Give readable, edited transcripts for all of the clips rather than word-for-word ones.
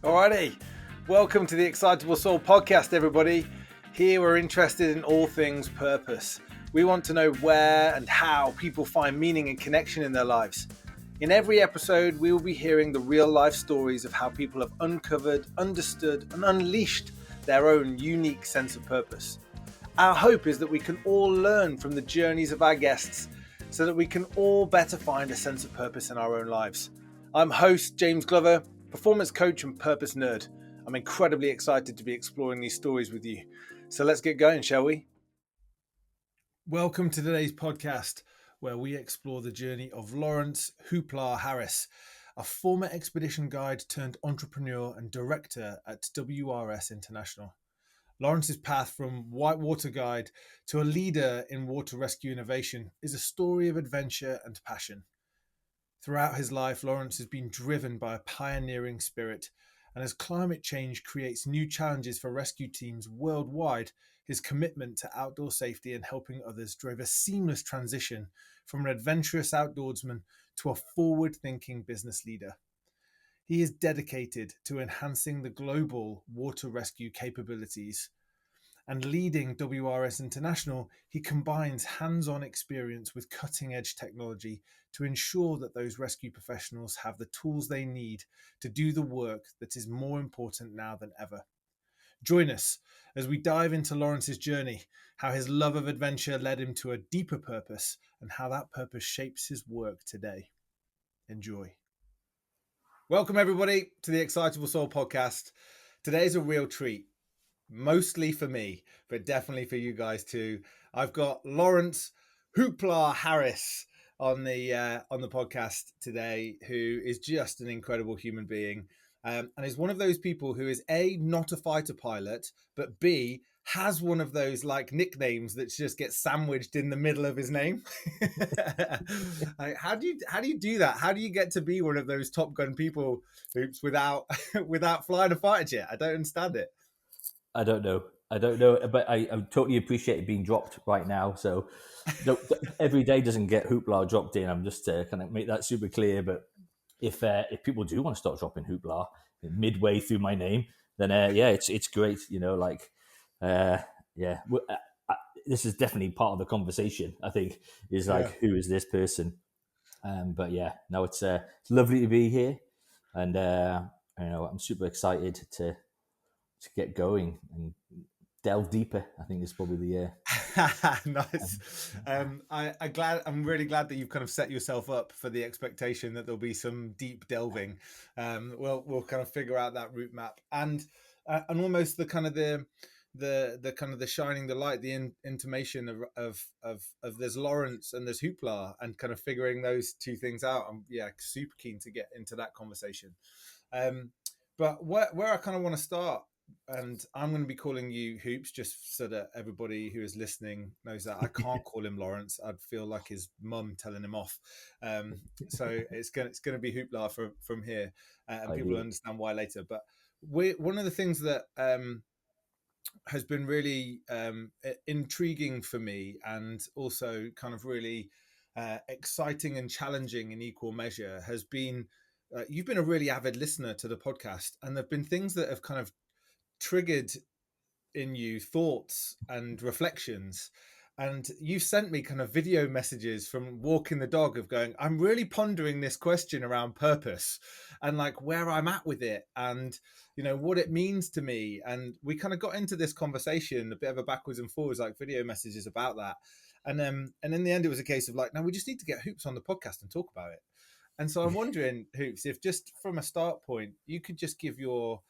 Alrighty, welcome to the Excitable Soul Podcast, everybody. Here we're interested in all things purpose. We want to know where and how people find meaning and connection in their lives. In every episode, we will be hearing the real life stories of how people have uncovered, understood, and unleashed their own unique sense of purpose. Our hope is that we can all learn from the journeys of our guests so that we can all better find a sense of purpose in our own lives. I'm host James Glover, performance coach and purpose nerd. I'm incredibly excited to be exploring these stories with you. So let's get going, shall we? Welcome to today's podcast, where we explore the journey of Lawrence Hoopla Harris, a former expedition guide turned entrepreneur and director at WRS International. Lawrence's path from whitewater guide to a leader in water rescue innovation is a story of adventure and passion. Throughout his life, Lawrence has been driven by a pioneering spirit, and as climate change creates new challenges for rescue teams worldwide, his commitment to outdoor safety and helping others drove a seamless transition from an adventurous outdoorsman to a forward-thinking business leader. He is dedicated to enhancing the global water rescue capabilities. And leading WRS International, he combines hands-on experience with cutting-edge technology to ensure that those rescue professionals have the tools they need to do the work that is more important now than ever. Join us as we dive into Lawrence's journey, how his love of adventure led him to a deeper purpose, and how that purpose shapes his work today. Enjoy. Welcome, everybody, to the Excitable Soul Podcast. Today's a real treat. Mostly for me, but definitely for you guys too. I've got Lawrence Hoopla Harris on the podcast today, who is just an incredible human being, and is one of those people who is A, not a fighter pilot, but B, has one of those like nicknames that just gets sandwiched in the middle of his name. How do you do that? How do you get to be one of those Top Gun people, Hoops, without flying a fighter jet? I don't understand it. I don't know, but I totally appreciate it being dropped right now. So every day doesn't get Hoopla dropped in. I'm just kind of make that super clear. But if people do want to start dropping Hoopla midway through my name, then it's great. This is definitely part of the conversation. I think is like, who is this person? But yeah, no, it's lovely to be here, and I'm super excited to get going and delve deeper. I think is probably the nice. I'm really glad that you've kind of set yourself up for the expectation that there'll be some deep delving. We'll kind of figure out that route map and almost the kind of the shining the light, the intimation of there's Lawrence and there's Hoopla, and kind of figuring those two things out. I'm super keen to get into that conversation. But where I kind of want to start, and I'm going to be calling you Hoops just so that everybody who is listening knows that I can't call him Lawrence. I'd feel like his mum telling him off. So it's going to be Hoopla from here, and people will understand why later. But one of the things that has been really intriguing for me, and also kind of really exciting and challenging in equal measure, has been you've been a really avid listener to the podcast, and there've been things that have kind of triggered in you thoughts and reflections, and you've sent me kind of video messages from walking the dog of going, I'm really pondering this question around purpose and like where I'm at with it, and what it means to me. And we kind of got into this conversation, a bit of a backwards and forwards, like video messages about that, and in the end it was a case of like, no, we just need to get Hoops on the podcast and talk about it. And so I'm wondering, Hoops, if just from a start point you could just give your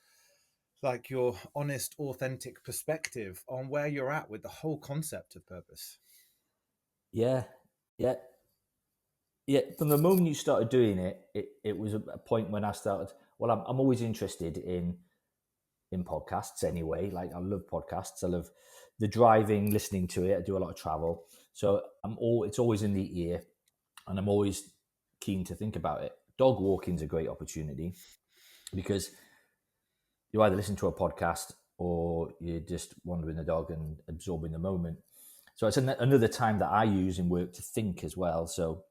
honest, authentic perspective on where you're at with the whole concept of purpose. Yeah. From the moment you started doing it, it was a point when I started. Well, I'm always interested in podcasts anyway. Like, I love podcasts. I love the driving, listening to it. I do a lot of travel, so it's always in the ear, and I'm always keen to think about it. Dog walking is a great opportunity because you either listen to a podcast or you're just wandering the dog and absorbing the moment. So it's another time that I use in work to think as well. So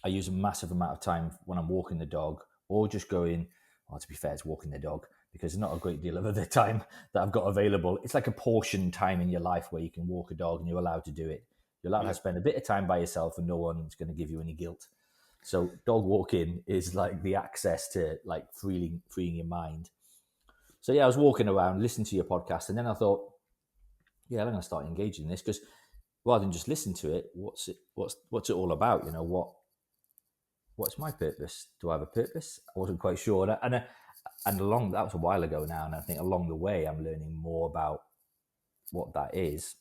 I use a massive amount of time when I'm walking the dog, or just going, well, to be fair, it's walking the dog, because there's not a great deal of other time that I've got available. It's like a portion time in your life where you can walk a dog and you're allowed to do it. You're allowed to spend a bit of time by yourself and no one's going to give you any guilt. So dog walking is like the access to like freeing your mind. So yeah, I was walking around, listening to your podcast, and then I thought, yeah, I'm going to start engaging in this, because rather than just listen to it, what's it all about? You know, what's my purpose? Do I have a purpose? I wasn't quite sure, and along that was a while ago now, and I think along the way I'm learning more about what that is.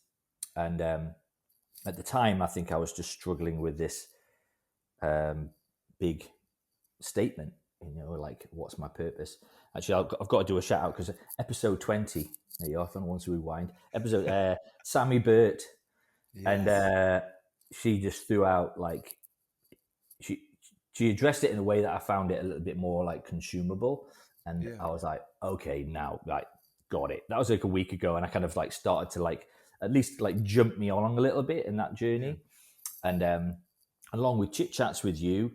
And at the time, I think I was just struggling with this big statement, you know, like, what's my purpose? Actually, I've got to do a shout out, because episode 20, there you are, if anyone wants to rewind, episode Sammy Burt, and she just threw out, like, she addressed it in a way that I found it a little bit more like consumable, and I was like, okay, now, like, got it. That was like a week ago, and I kind of like started to like at least like jump me along a little bit in that journey, and along with chit chats with you,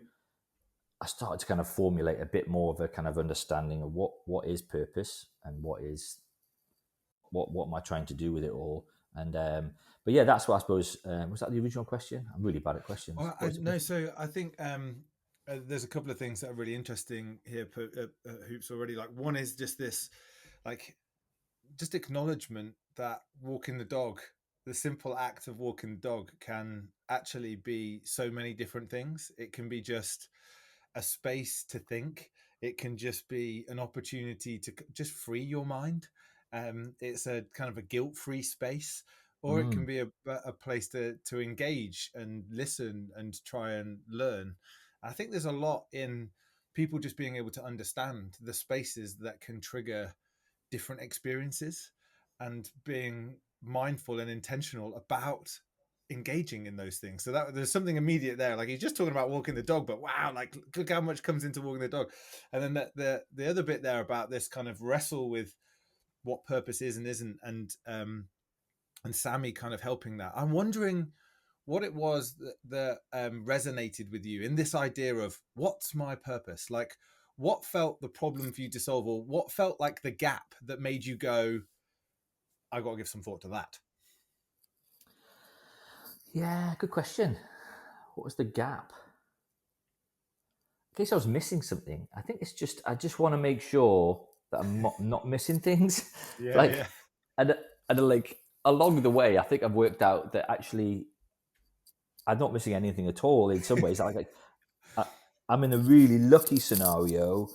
I started to kind of formulate a bit more of a kind of understanding of what is purpose, and what am I trying to do with it all. And but yeah, that's what I suppose. Was that the original question? I'm really bad at questions. Well, no, so I think there's a couple of things that are really interesting here, Hoops, already. Like, one is just this, like, just acknowledgement that walking the dog, the simple act of walking the dog, can actually be so many different things. It can be just a space to think. It can just be an opportunity to just free your mind. It's a kind of a guilt-free space, or it can be a place to engage and listen and try and learn. I think there's a lot in people just being able to understand the spaces that can trigger different experiences, and being mindful and intentional about engaging in those things. So that there's something immediate there. Like, he's just talking about walking the dog, but wow, like, look how much comes into walking the dog. And then the other bit there about this kind of wrestle with what purpose is and isn't, and Sammy kind of helping that. I'm wondering what it was that resonated with you in this idea of what's my purpose. Like, what felt the problem for you to solve, or what felt like the gap that made you go, I got to give some thought to that? Yeah, good question. What was the gap? In case I was missing something, I think it's just I just want to make sure that I'm not missing things. Like, and like along the way, I think I've worked out that actually I'm not missing anything at all. In some ways, I'm in a really lucky scenario,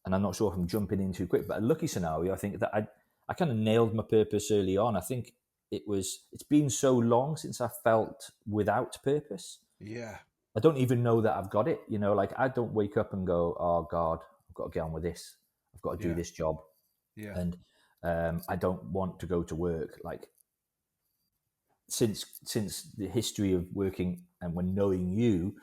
and I'm not sure if I'm jumping in too quick, but a lucky scenario. I think that I kind of nailed my purpose early on. I think it's been so long since I felt without purpose. Yeah. I don't even know that I've got it. You know, like, I don't wake up and go, oh God, I've got to get on with this. I've got to do this job. Yeah. And I don't want to go to work. Like, since the history of working and when knowing you,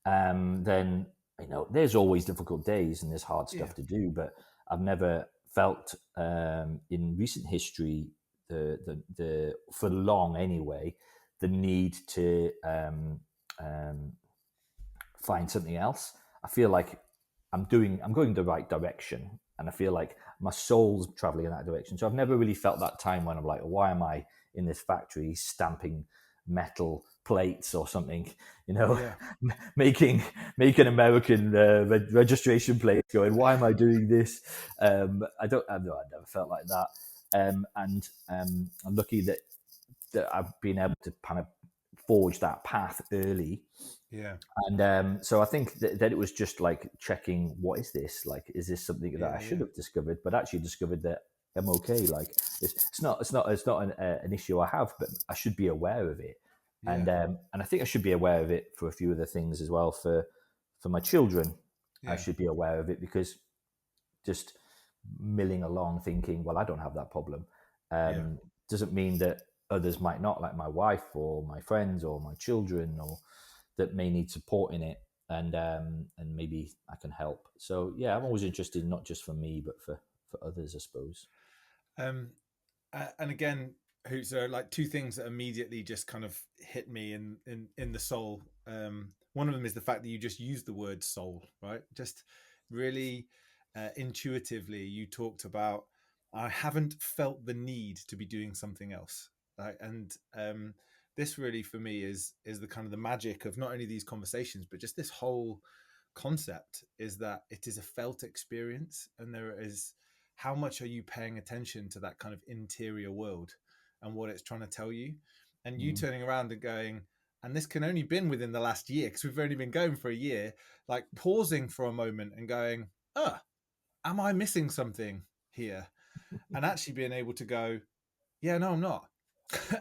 then, you know, there's always difficult days and there's hard stuff to do, but I've never felt in recent history the for long anyway, the need to find something else. I feel like I'm going the right direction, and I feel like my soul's traveling in that direction. So I've never really felt that time when I'm like, why am I in this factory stamping metal plates or something, you know, making American registration plates, going, why am I doing this? I've never felt like that. And I'm lucky that I've been able to kind of forge that path early. Yeah. And so I think that it was just like checking, what is this? Like, is this something that I should have discovered, but actually discovered that I'm okay. Like, it's not an issue I have, but I should be aware of it. And I think I should be aware of it for a few other things as well. For my children, I should be aware of it, because just milling along thinking, well, I don't have that problem, doesn't mean that others might not, like my wife or my friends or my children, or that may need support in it, and maybe I can help. So yeah, I'm always interested, not just for me, but for others, I suppose. And again, Hoots, there are like two things that immediately just kind of hit me in the soul. One of them is the fact that you just used the word soul, right? Just really intuitively, you talked about I haven't felt the need to be doing something else. Right? And this really for me is the kind of the magic of not only these conversations, but just this whole concept, is that it is a felt experience, and there is, how much are you paying attention to that kind of interior world and what it's trying to tell you, and you Mm. turning around and going, and this can only been within the last year because we've only been going for a year, like pausing for a moment and going, am I missing something here? And actually being able to go, yeah, no, I'm not.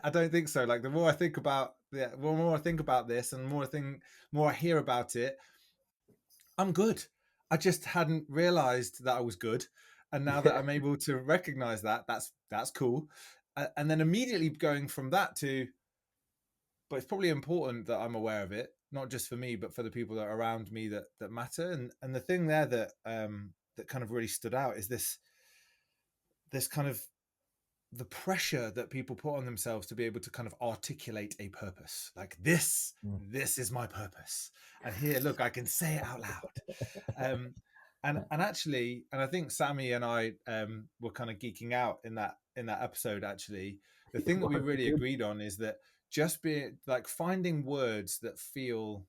I don't think so. Like the more I think about this, and more I hear about it, I'm good. I just hadn't realized that I was good, and now that Yeah. I'm able to recognize that, that's cool. And then immediately going from that to, but it's probably important that I'm aware of it, not just for me, but for the people that are around me that matter. And the thing there that kind of really stood out is this kind of the pressure that people put on themselves to be able to kind of articulate a purpose, like Mm. this is my purpose, and here, look, I can say it out loud. And actually, and I think Sammy and I were kind of geeking out in that episode. Actually, the thing that we really Good. agreed on is that just being like finding words that feel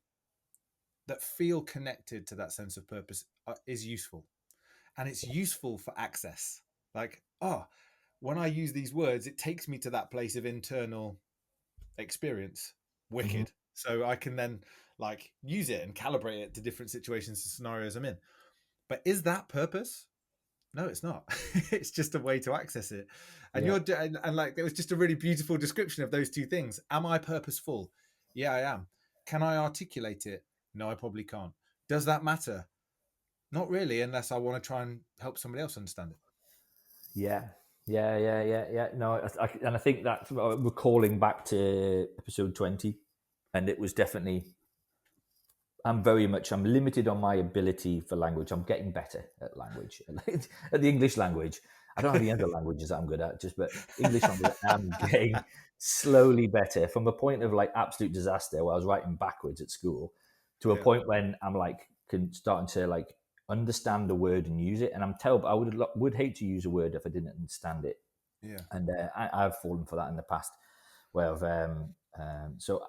connected to that sense of purpose is useful, and it's useful for access. Like, when I use these words, it takes me to that place of internal experience. Mhm. Wicked. So I can then like use it and calibrate it to different situations and scenarios I'm in. But is that purpose? No, it's not. It's just a way to access it. And Yeah. and like it was just a really beautiful description of those two things. Am I purposeful? Yeah, I am. Can I articulate it? No, I probably can't. Does that matter? Not really, unless I want to try and help somebody else understand it. Yeah. Yeah. No, and I think that's recalling back to episode 20, and it was definitely. I'm limited on my ability for language. I'm getting better at language, at the English language. I don't have any other languages that I'm good at, but English language, I'm getting slowly better from a point of like absolute disaster where I was writing backwards at school to a Yeah, point when I'm like starting to like understand the word and use it. And I'm terrible. I would hate to use a word if I didn't understand it. yeah, And I've fallen for that in the past where so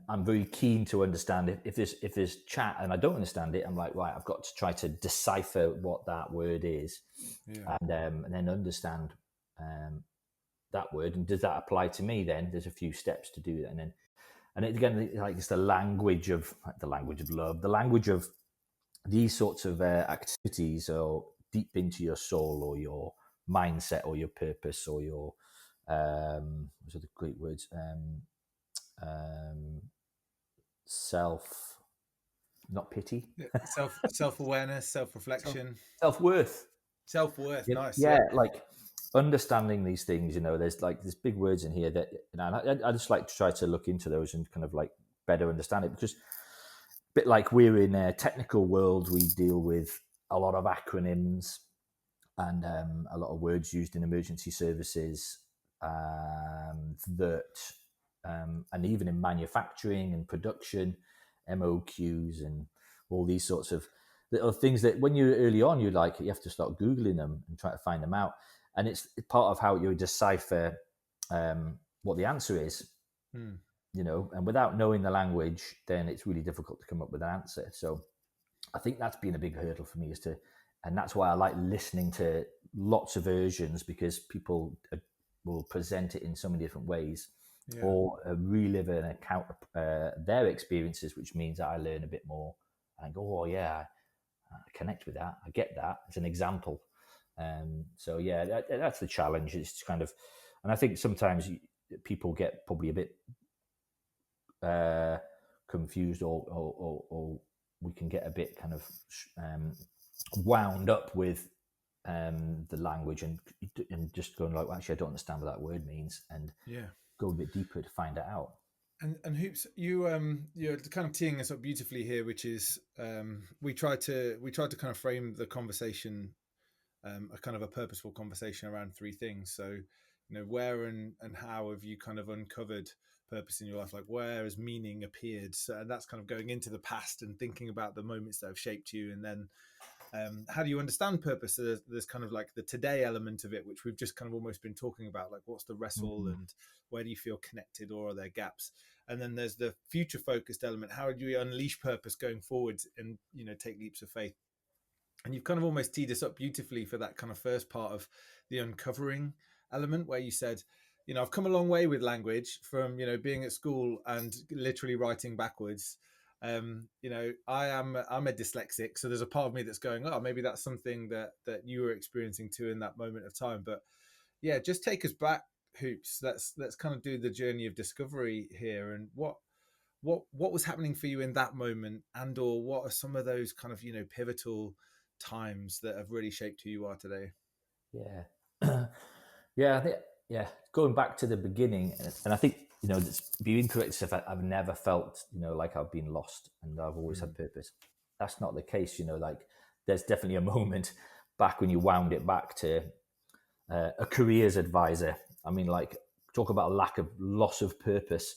I'm very keen to understand if there's chat and I don't understand it. I'm like, right, I've got to try to decipher what that word is, yeah, and then understand that word. And does that apply to me? Then there's a few steps to do that, and it, again, like it's the language of love, the language of these sorts of activities, or deep into your soul, or your mindset, or your purpose, or your those are the great words. Um, self, not pity, yeah. Self awareness, self self reflection, self worth. self worth. Nice. Yeah, Yeah, like understanding these things. There's big words in here that and I just like to try to look into those and kind of like better understand it, because a bit like we're in a technical world, we deal with a lot of acronyms and a lot of words used in emergency services, that and even in manufacturing and production, MOQs and all these sorts of little things that when you're early on, you have to start Googling them and try to find them out. And it's part of how you decipher what the answer is, Hmm. and without knowing the language, then it's really difficult to come up with an answer. So I think that's been a big hurdle for me, and that's why I like listening to lots of versions, because people will present it in so many different ways, Yeah, or relive an account their experiences, which means that I learn a bit more and go, oh yeah, I connect with that. I get that as an example. So yeah, that's the challenge. It's kind of, and I think sometimes people get probably a bit confused, or we can get a bit kind of wound up with the language, and just going like, well, actually, I don't understand what that word means, and yeah. go a bit deeper to find it out. And Hoops, you're kind of teeing us up beautifully here, which is we tried to kind of frame the conversation, a kind of a purposeful conversation around three things. So, where and how have you kind of uncovered purpose in your life? Like, where has meaning appeared? So, and that's kind of going into the past and thinking about the moments that have shaped you, and then How do you understand purpose? So there's kind of like the today element of it, which we've just kind of almost been talking about, like what's the wrestle Mm-hmm. and where do you feel connected, or are there gaps? And then there's the future focused element. How do you unleash purpose going forward and, take leaps of faith? And you've kind of almost teed us up beautifully for that kind of first part of the uncovering element, where you said, I've come a long way with language from, being at school and literally writing backwards. I'm a dyslexic, so there's a part of me that's going, oh, maybe that's something that you were experiencing too in that moment of time. But yeah, just take us back, Hoops. Let's kind of do the journey of discovery here, and what was happening for you in that moment, and or what are some of those kind of pivotal times that have really shaped who you are today? Yeah. Yeah, I think, going back to the beginning, and I think, being correct, if I've never felt, like I've been lost and I've always had purpose. That's not the case, like there's definitely a moment back when you wound it back to a careers advisor. I mean, like, talk about a lack of loss of purpose,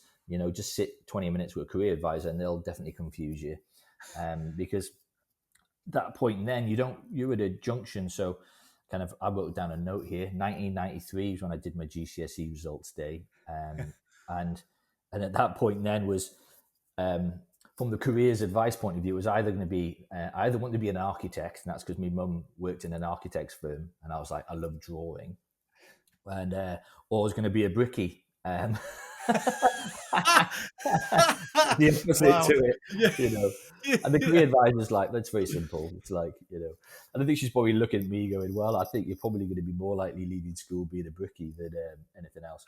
just sit 20 minutes with a career advisor and they'll definitely confuse you. Because that point then you're at a junction. So kind of, I wrote down a note here. 1993 is when I did my GCSE results day, and at that point then was, from the careers advice point of view, it was either going to be I either wanted to be an architect, and that's because my mum worked in an architect's firm, and I was like, I love drawing, and or I was going to be a brickie. The opposite Wow. to it, Yeah. And the career advisor's like, that's very simple. It's like, and I think she's probably looking at me going, well, I think you're probably going to be more likely leaving school being a brickie than anything else.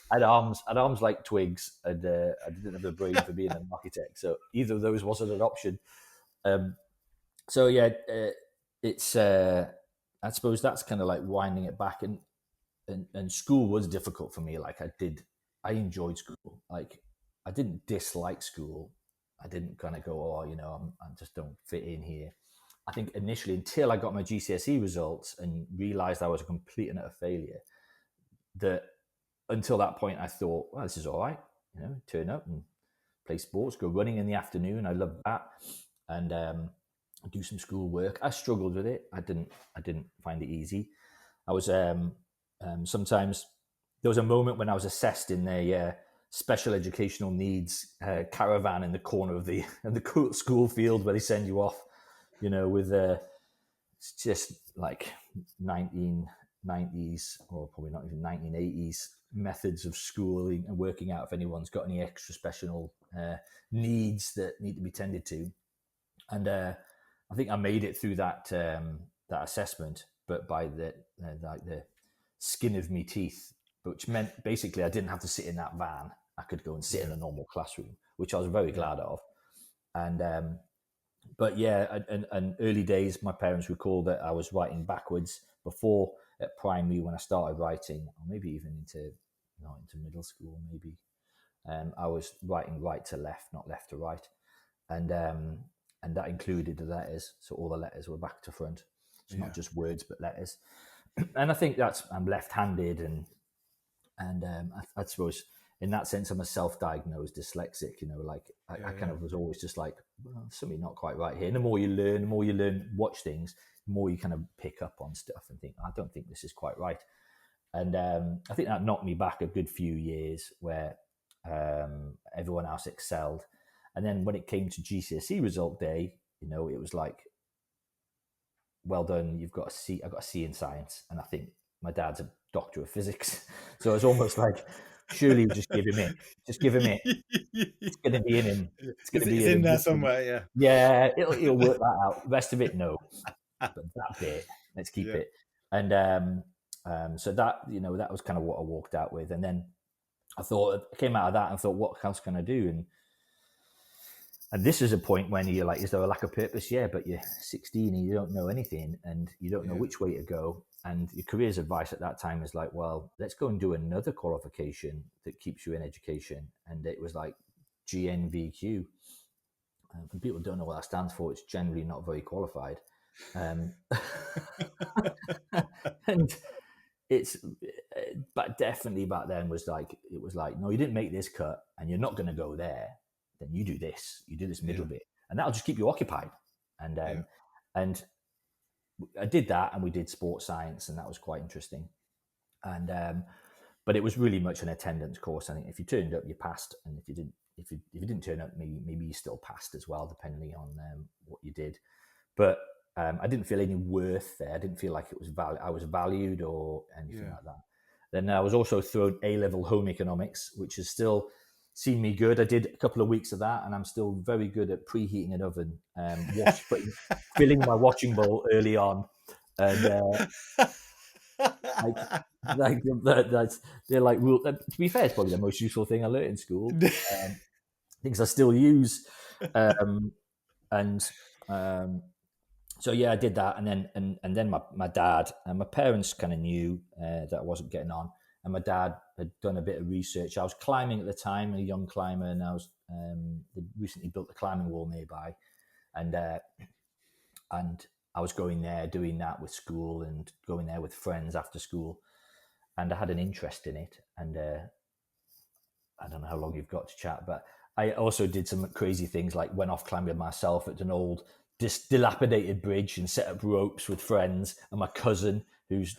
I had arms like twigs, and I didn't have the brain for being an architect. So either of those wasn't an option. So yeah, it's I suppose that's kind of like winding it back, and school was difficult for me. Like I enjoyed school. Like I didn't dislike school. I didn't kind of go, oh, I just don't fit in here. I think initially, until I got my GCSE results and realized I was a complete and utter failure, that until that point, I thought, well, this is all right. Turn up and play sports, go running in the afternoon. I loved that. And do some school work. I struggled with it. I didn't find it easy. I was sometimes, there was a moment when I was assessed in a special educational needs caravan in the corner of the school field where they send you off, with it's just like 1990s or probably not even 1980s methods of schooling and working out if anyone's got any extra special needs that need to be tended to. And I think I made it through that assessment, but by the skin of me teeth, which meant basically I didn't have to sit in that van. I could go and sit in a normal classroom, which I was very glad of. And but yeah, and early days, my parents recall that I was writing backwards before at primary when I started writing, or maybe even into middle school, maybe. I was writing right to left, not left to right, and that included the letters. So all the letters were back to front. It's not just words, but letters. And I think I'm left-handed, and I suppose in that sense I'm a self-diagnosed dyslexic. I kind of was always just like, well, something not quite right here. And the more you learn, watch things, the more you kind of pick up on stuff and think, I don't think this is quite right. And I think that knocked me back a good few years where everyone else excelled. And then when it came to GCSE result day, it was like, well done, you've got a C. I got a C in science, and I think my dad's a doctor of physics, so it's almost like, surely just give him it. Just give him it. It's going to be in him. It's going to be in him. there somewhere. Yeah. Yeah, he'll work that out. The rest of it, no. But that bit, let's keep it. And so that that was kind of what I walked out with, and then I came out of that and thought, what else can I do? And this is a point when you're like, is there a lack of purpose? Yeah, but you're 16 and you don't know anything, and you don't know which way to go. And your careers advice at that time is like, well, let's go and do another qualification that keeps you in education. And it was like GNVQ. And people don't know what that stands for. It's generally not very qualified. And but definitely back then it was like, no, you didn't make this cut and you're not going to go there. Then you do this middle bit, and that'll just keep you occupied. And I did that, and we did sports science, and that was quite interesting. And but it was really much an attendance course. I think if you turned up, you passed, and if you didn't turn up, maybe you still passed as well, depending on what you did. But I didn't feel any worth there. I didn't feel like it was I was valued or anything like that. Then I was also thrown A-level home economics, which has still seen me good. I did a couple of weeks of that, and I'm still very good at preheating an oven, filling my washing bowl early on, and they're like rule. To be fair, it's probably the most useful thing I learned in school. Things I still use, and so yeah, I did that, and then my dad and my parents kind of knew that I wasn't getting on, and my dad had done a bit of research. I was climbing at the time, a young climber, and I was they recently built the climbing wall nearby, and I was going there doing that with school and going there with friends after school, and I had an interest in it, and I don't know how long you've got to chat, but I also did some crazy things, like went off climbing myself at an old dilapidated bridge and set up ropes with friends and my cousin who's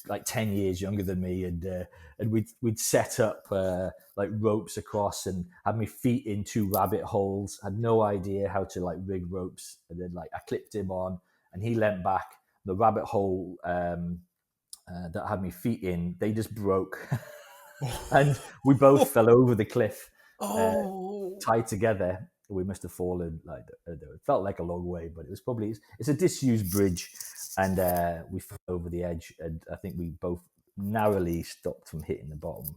like 10 years younger than me, and we'd set up like ropes across and had my feet in 2 rabbit holes. Had no idea how to like rig ropes, and then like I clipped him on and he leant back. The rabbit hole that I had my feet in, they just broke. And we both fell over the cliff, tied together. We must have fallen, like, it felt like a long way, but it was probably, it's a disused bridge, and we fell over the edge, and I think we both narrowly stopped from hitting the bottom.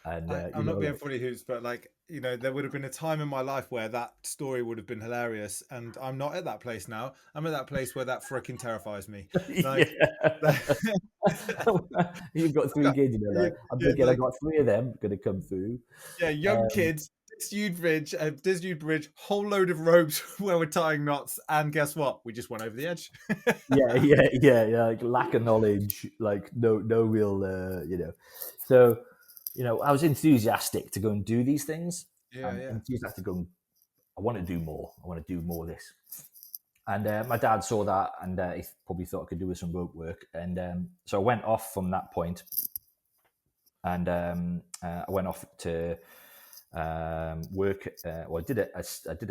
And I'm not being funny, Hoops, but like, you know, there would have been a time in my life where that story would have been hilarious, and I'm not at that place now. I'm at that place where that freaking terrifies me. Like, you've got 3 kids, you know, like, I'm thinking, like, I got 3 of them going to come through. Yeah, young kids, disused bridge, whole load of ropes where we're tying knots, and guess what? We just went over the edge. yeah, like lack of knowledge, like no real, you know. So, you know, I was enthusiastic to go and do these things. Enthusiastic to go and, I want to do more. I want to do more of this. And my dad saw that, and he probably thought I could do with some rope work. And so I went off from that point, and I went off to work. I did a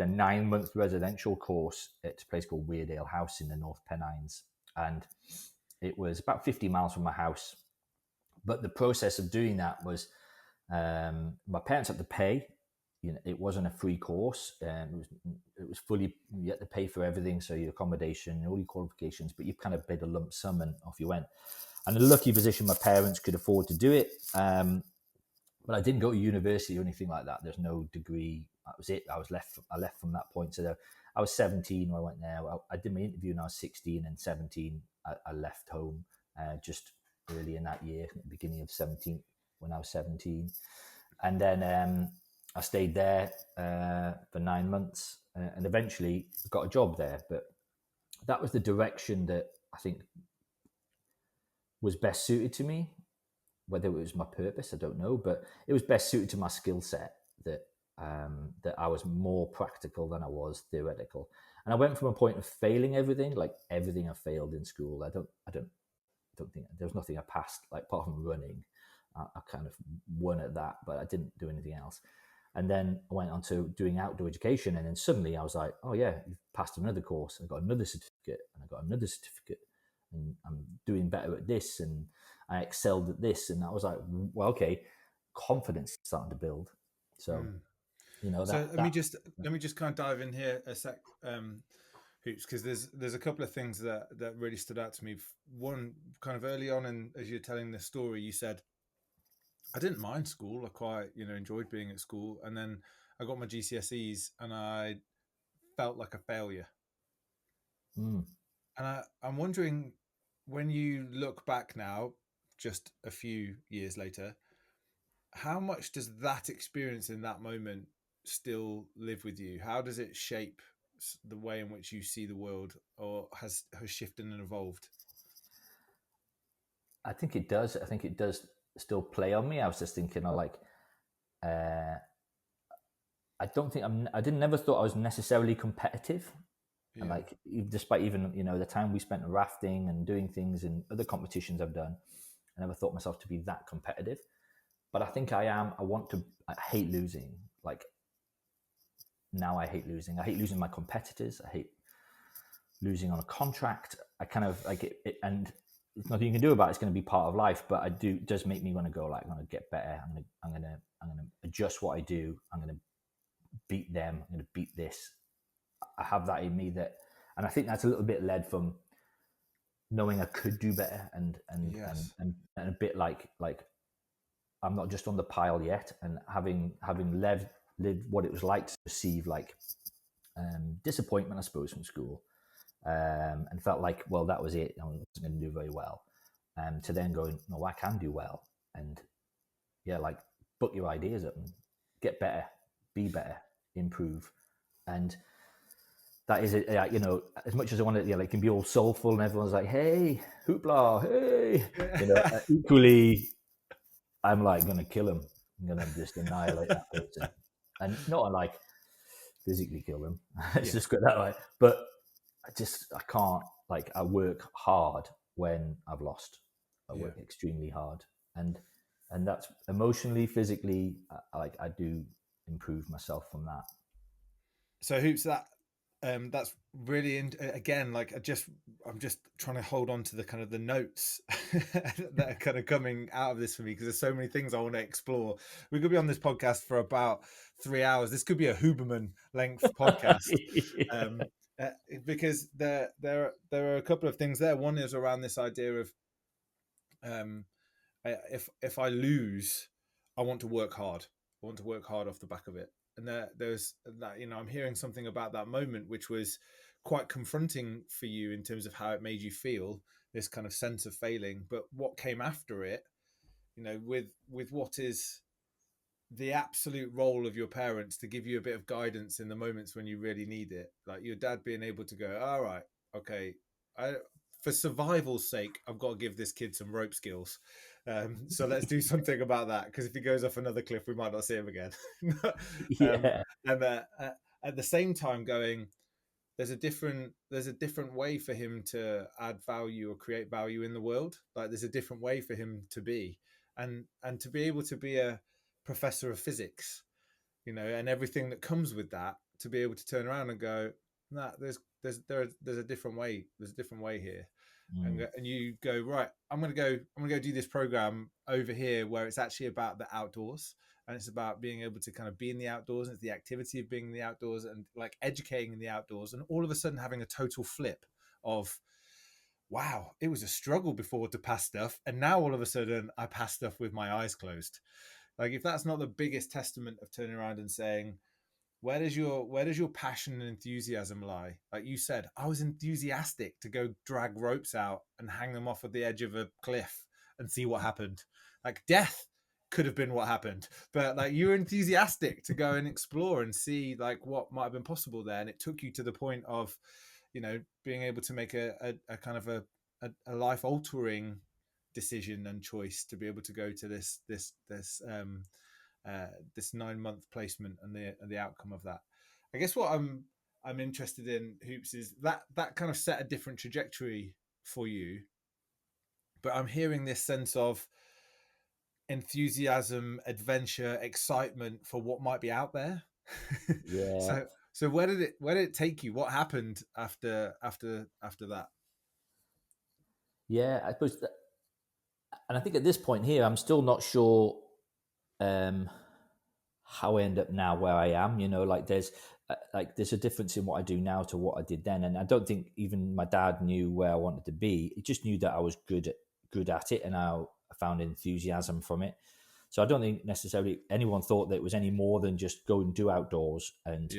9-month residential course at a place called Weardale House in the North Pennines, and it was about 50 miles from my house. But the process of doing that was, my parents had to pay. You know, it wasn't a free course. It was fully, you had to pay for everything, so your accommodation, all your qualifications, but you kind of paid a lump sum and off you went. And a lucky position, my parents could afford to do it. But I didn't go to university or anything like that. There's no degree. That was it. I left from that point. So I was 17 when I went there. I did my interview when I was 16, and 17, I left home just early in that year, at the beginning of 17, when I was 17. And then I stayed there for 9 months, and eventually got a job there. But that was the direction that I think was best suited to me. Whether it was my purpose, I don't know, but it was best suited to my skill set, that I was more practical than I was theoretical. And I went from a point of failing everything, like everything I failed in school. I don't think there was nothing I passed, like apart from running. I kind of won at that, but I didn't do anything else. And then I went on to doing outdoor education, and then suddenly I was like, oh yeah, you've passed another course. I got another certificate, and I got another certificate, and I'm doing better at this, and I excelled at this. And I was like, well, okay, confidence is starting to build. So, you know, let me just kind of dive in here a sec, Hoops, because there's a couple of things that really stood out to me. One, kind of early on, and as you're telling this story, you said, I didn't mind school. I quite, enjoyed being at school. And then I got my GCSEs and I felt like a failure. And I'm wondering, when you look back now, just a few years later, how much does that experience in that moment still live with you? How does it shape the way in which you see the world, or has shifted and evolved? I think it does. I think it does still play on me. I was just thinking, I don't think I never thought I was necessarily competitive. And Yeah. like, despite even, the time we spent rafting and doing things in other competitions I've done, I never thought myself to be that competitive. But I think I am. I hate losing. Like, now I hate losing. I hate losing my competitors. I hate losing on a contract. I kind of like it, and there's nothing you can do about it. It's going to be part of life. But it does make me want to go, like, I'm going to get better. I'm going to adjust what I do. I'm going to beat them. I'm going to beat this. I have that in me, and I think that's a little bit led from knowing I could do better, Yes. and a bit like I'm not just on the pile yet, and having lived what it was like to receive, like, disappointment, I suppose, from school, and felt like, well, that was it. I wasn't going to do very well, to then going, no, I can do well, and yeah, like, book your ideas up and get better, be better, improve, and that is it. As much as I want it, like, it can be all soulful and everyone's like, hey, hoopla, hey, equally, I'm like going to kill him. I'm going to just annihilate that person, and not like physically kill them. It's just got that way. But I can't. Like, I work hard when I've lost. I work extremely hard, and that's emotionally, physically. I do improve myself from that. So Hoops, that's really again, like, I'm just trying to hold on to the kind of the notes that are kind of coming out of this for me, because there's so many things I want to explore. We could be on this podcast for about 3 hours. This could be a Huberman length podcast. Because there are a couple of things there. One is around this idea of, if I lose, I want to work hard. I want to work hard off the back of it. And there's that, I'm hearing something about that moment, which was quite confronting for you in terms of how it made you feel, this kind of sense of failing. But what came after it, with what is the absolute role of your parents to give you a bit of guidance in the moments when you really need it. Like your dad being able to go, all right, okay, for survival's sake, I've got to give this kid some rope skills. So let's do something about that, because if he goes off another cliff, we might not see him again. Yeah. And at the same time, going, there's a different way for him to add value or create value in the world. Like there's a different way for him to be, and to be able to be a professor of physics, and everything that comes with that, to be able to turn around and go, nah, there's a different way. There's a different way here. And you go, right, I'm gonna go do this program over here where it's actually about the outdoors, and it's about being able to kind of be in the outdoors, and it's the activity of being in the outdoors, and like educating in the outdoors, and all of a sudden having a total flip of, wow, it was a struggle before to pass stuff, and now all of a sudden I pass stuff with my eyes closed. Like, if that's not the biggest testament of turning around and saying, where does your passion and enthusiasm lie? Like you said, I was enthusiastic to go drag ropes out and hang them off at the edge of a cliff and see what happened. Like, death could have been what happened, but like, you were enthusiastic to go and explore and see like what might have been possible there, and it took you to the point of, being able to make a kind of a life altering decision and choice to be able to go to this 9-month placement, and the outcome of that. I guess what I'm interested in, Hoops, is that kind of set a different trajectory for you, but I'm hearing this sense of enthusiasm, adventure, excitement for what might be out there. Yeah. So where did it take you? What happened after that? Yeah, I suppose and I think at this point here, I'm still not sure how I end up now where I am. Like there's a difference in what I do now to what I did then, and I don't think even my dad knew where I wanted to be. He just knew that I was good at it, and I found enthusiasm from it. So I don't think necessarily anyone thought that it was any more than just go and do outdoors and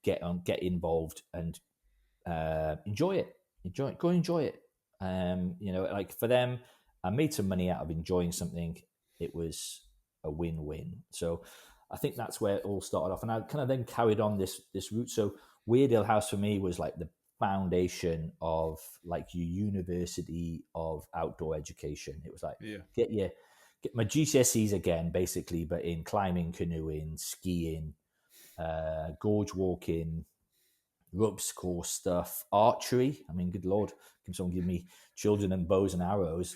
get involved and enjoy it. Go enjoy it. Like for them, I made some money out of enjoying something. It was a win-win. So I think that's where it all started off, and I kind of then carried on this route. So Weird Ale House for me was like the foundation of like your university of outdoor education. It was like get my GCSEs again, basically, but in climbing, canoeing, skiing, gorge walking, ropes course stuff, archery. I mean, good Lord, can someone give me children and bows and arrows?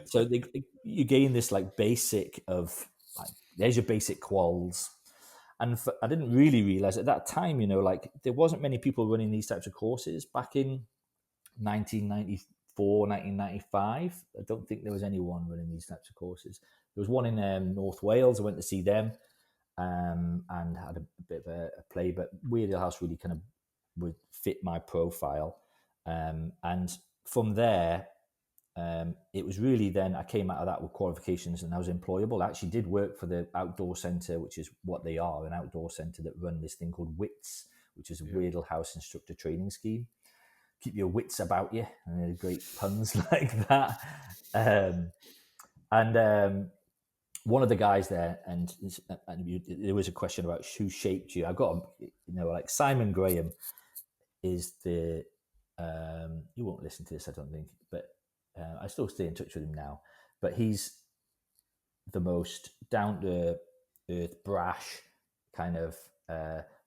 So you gain this like basic of like, there's your basic quals. And I didn't really realize at that time, like there wasn't many people running these types of courses back in 1994, 1995. I don't think there was anyone running these types of courses. There was one in North Wales. I went to see them and had a bit of a play, but Weird House really kind of would fit my profile. And from there, it was really then I came out of that with qualifications and I was employable. I actually did work for the outdoor centre, which is what they are, an outdoor centre that run this thing called WITS, which is a Weird House instructor training scheme. Keep your wits about you, and great puns like that. One of the guys there, and there was a question about who shaped you. I got, like Simon Graham is the, you won't listen to this, I don't think, but I still stay in touch with him now. But he's the most down-to-earth, brash, kind of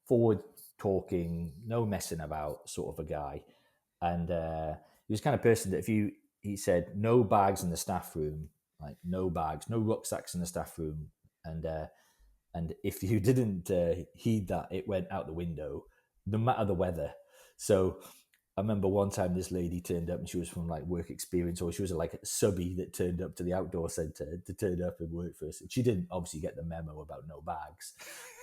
forward-talking, no messing about sort of a guy. And he was the kind of person that he said, no bags in the staff room, like no bags, no rucksacks in the staff room. And if you didn't heed that, it went out the window, no matter the weather. So I remember one time this lady turned up and she was from like work experience, or she was like a subby that turned up to the outdoor centre to turn up and work for us. And she didn't obviously get the memo about no bags.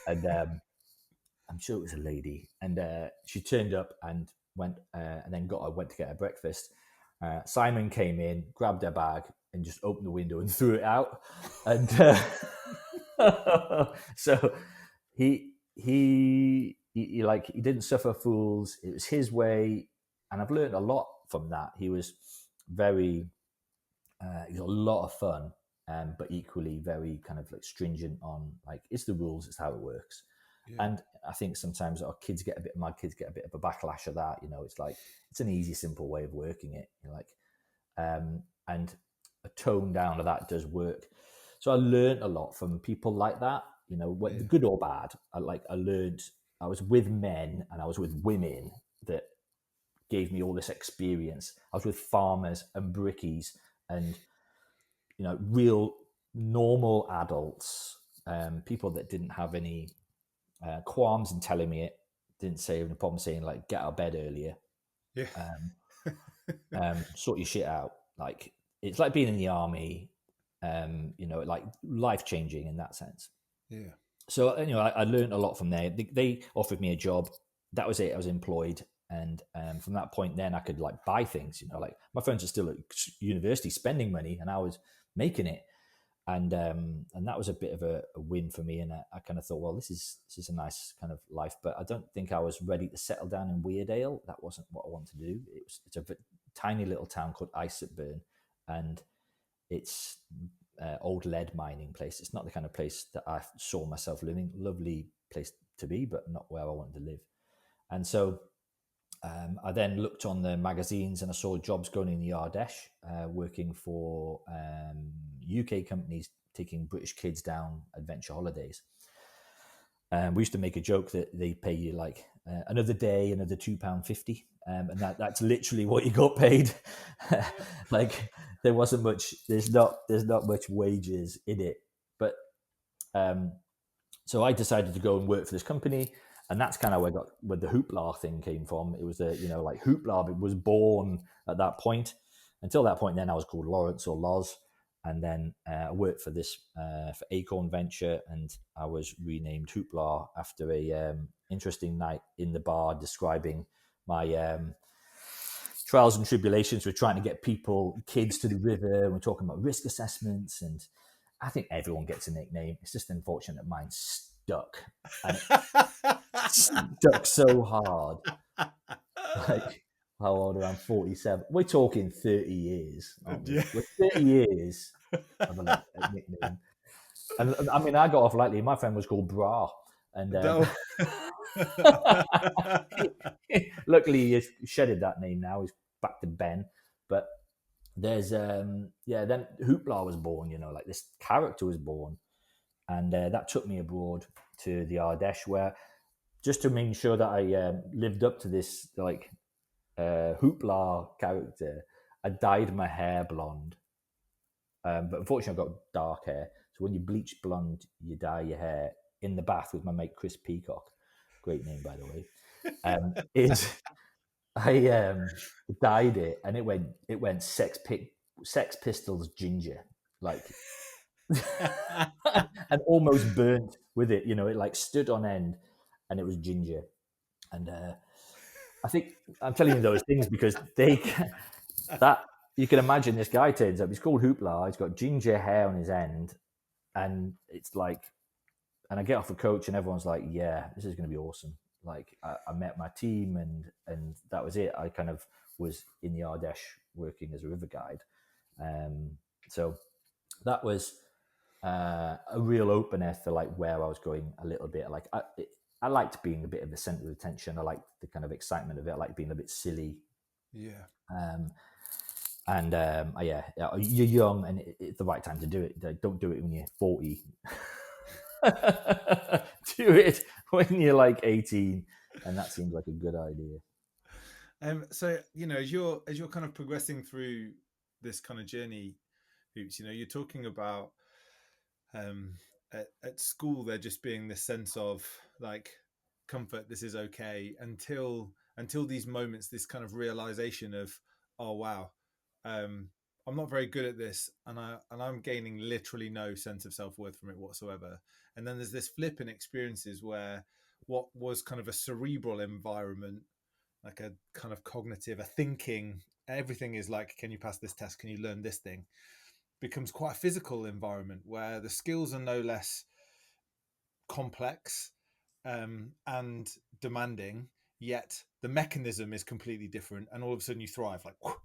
And I'm sure it was a lady. And she turned up and went and then went to get her breakfast. Simon came in, grabbed her bag and just opened the window and threw it out. And so he didn't suffer fools. It was his way. And I've learned a lot from that. He was he was a lot of fun, but equally very kind of like stringent on like, it's the rules, it's how it works. Yeah. And I think sometimes my kids get a bit of a backlash of that. It's like, it's an easy, simple way of working it. And a tone down of that does work. So I learned a lot from people like that, whether good or bad. I was with men and I was with women that gave me all this experience. I was with farmers and brickies and, real normal adults, people that didn't have any qualms in telling me it, didn't say any problem saying like, get out of bed earlier. Yeah. Sort your shit out. Like, it's like being in the army, like life-changing in that sense. Yeah. So, I learned a lot from there. They offered me a job. That was it. I was employed. And from that point, then I could like buy things, like my friends are still at university spending money and I was making it. And that was a bit of a win for me. And I kind of thought, well, this is a nice kind of life, but I don't think I was ready to settle down in Weardale. That wasn't what I wanted to do. It's a tiny little town called Icetburn, and it's old lead mining place. It's not the kind of place that I saw myself living. Lovely place to be, but not where I wanted to live. And so I then looked on the magazines and I saw jobs going in the Ardèche, working for UK companies taking British kids down adventure holidays. We used to make a joke that they pay you like another day, another £2.50. And that's literally what you got paid. Like there wasn't much, there's not much wages in it. But so I decided to go and work for this company. And that's kind of where the Hoopla thing came from. It was like Hoopla was born at that point. Until that point, then I was called Lawrence or Loz. And then I worked for for Acorn Venture, and I was renamed Hoopla after a interesting night in the bar describing my trials and tribulations with trying to get kids to the river. We're talking about risk assessments, and I think everyone gets a nickname. It's just unfortunate that mine stuck. And stuck so hard. Like, how old am I? I'm 47. We're talking 30 years, aren't we? Yeah. We're 30 years of a nickname. And I mean, I got off lightly. My friend was called Bra. And luckily, he's shedded that name now. He's back to Ben. But there's, then Hoopla was born, like this character was born. And that took me abroad to the Ardèche, where just to make sure that I lived up to this like Hoopla character, I dyed my hair blonde. But unfortunately, I've got dark hair. So when you bleach blonde, you dye your hair in the bath with my mate Chris Peacock. Great name, by the way. Is I dyed it, and it went Sex Pistols ginger, like, and almost burnt with it. You know, it like stood on end, and it was ginger. And I think I'm telling you those things because that you can imagine this guy turns up. He's called Hoopla. He's got ginger hair on his end, and it's like, and I get off a coach, and everyone's like, "Yeah, this is going to be awesome." Like I met my team, and that was it. I kind of was in the Ardèche working as a river guide, so that was a real opener for like where I was going a little bit. Like I liked being a bit of the center of attention. I liked the kind of excitement of it. I liked being a bit silly. Yeah. And yeah, you're young, and it's the right time to do it. Don't do it when you're 40. Do it when you're like 18, and that seems like a good idea. So as you're kind of progressing through this kind of journey, Hoops, you're talking about at school there just being this sense of like comfort, this is okay, until these moments, this kind of realization of, oh wow, I'm not very good at this, and I'm gaining literally no sense of self-worth from it whatsoever. And then there's this flip in experiences where what was kind of a cerebral environment, like a kind of cognitive, a thinking, everything is like, can you pass this test, can you learn this thing, becomes quite a physical environment where the skills are no less complex and demanding, yet the mechanism is completely different, and all of a sudden you thrive, like whoosh,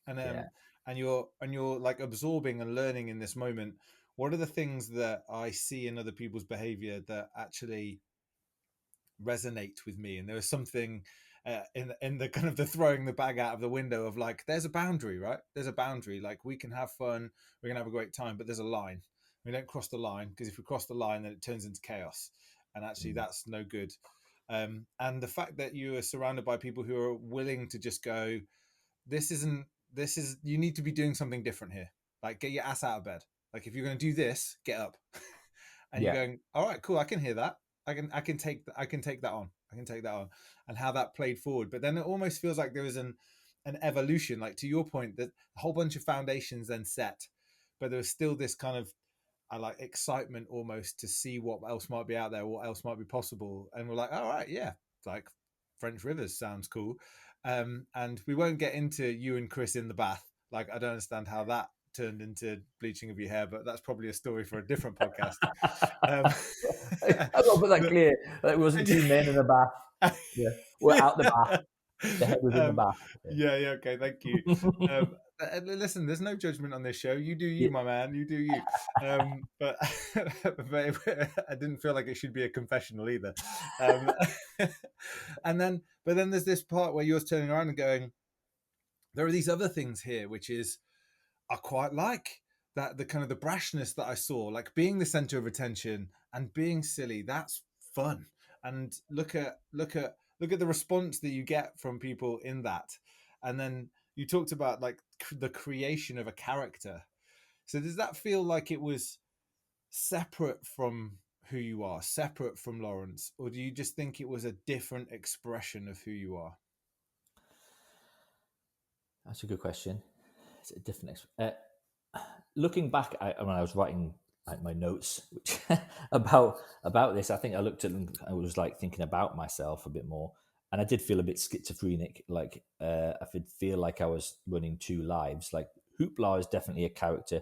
and Yeah. and you're like absorbing and learning in this moment. What are the things that I see in other people's behavior that actually resonate with me? And there was something in the kind of the throwing the bag out of the window of like, there's a boundary, right? There's a boundary. Like, we can have fun, we're gonna have a great time, but there's a line. We don't cross the line, because if we cross the line, then it turns into chaos, and actually that's no good. And the fact that you are surrounded by people who are willing to just go, this is, you need to be doing something different here. Like, get your ass out of bed. Like, if you're going to do this, get up. And you're going, all right, cool, I can hear that. I can take that on. I can take that on. And how that played forward. But then it almost feels like there was an evolution, like to your point, that a whole bunch of foundations then set, but there was still this kind of like excitement almost to see what else might be out there, what else might be possible. And we're like, all right, yeah, like French rivers sounds cool. And we won't get into you and Chris in the bath. Like, I don't understand how that turned into bleaching of your hair, but that's probably a story for a different podcast. I've got to put that clear. It wasn't two men in a bath. Yeah, we're out the bath. The head was in the bath. Yeah, okay, thank you. Listen, there's no judgment on this show. You do you, my man. You do you. But I didn't feel like it should be a confessional either. But then there's this part where you're turning around and going, there are these other things here, which is, I quite like that, the kind of the brashness that I saw, like being the center of attention and being silly. That's fun. And look at the response that you get from people in that. And then you talked about like the creation of a character. So does that feel like it was separate from who you are, separate from Lawrence, or do you just think it was a different expression of who you are? That's a good question. It's a different. Looking back, when I was writing like my notes which, about this, I think I looked at them. I was like thinking about myself a bit more, and I did feel a bit schizophrenic. Like I did feel like I was running two lives. Like Hoopla is definitely a character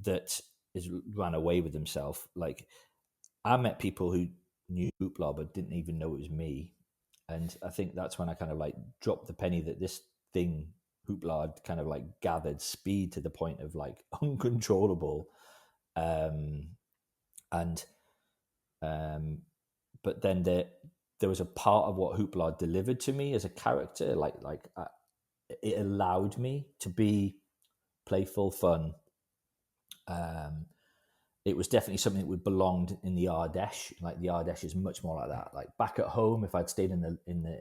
that ran away with himself. Like I met people who knew Hoopla but didn't even know it was me, and I think that's when I kind of like dropped the penny that this thing Hoopla had kind of like gathered speed to the point of like uncontrollable, but then there was a part of what Hoopla delivered to me as a character, it allowed me to be playful, fun, it was definitely something that would belonged in the Ardèche. Like the Ardèche is much more like that. Like back at home, if I'd stayed in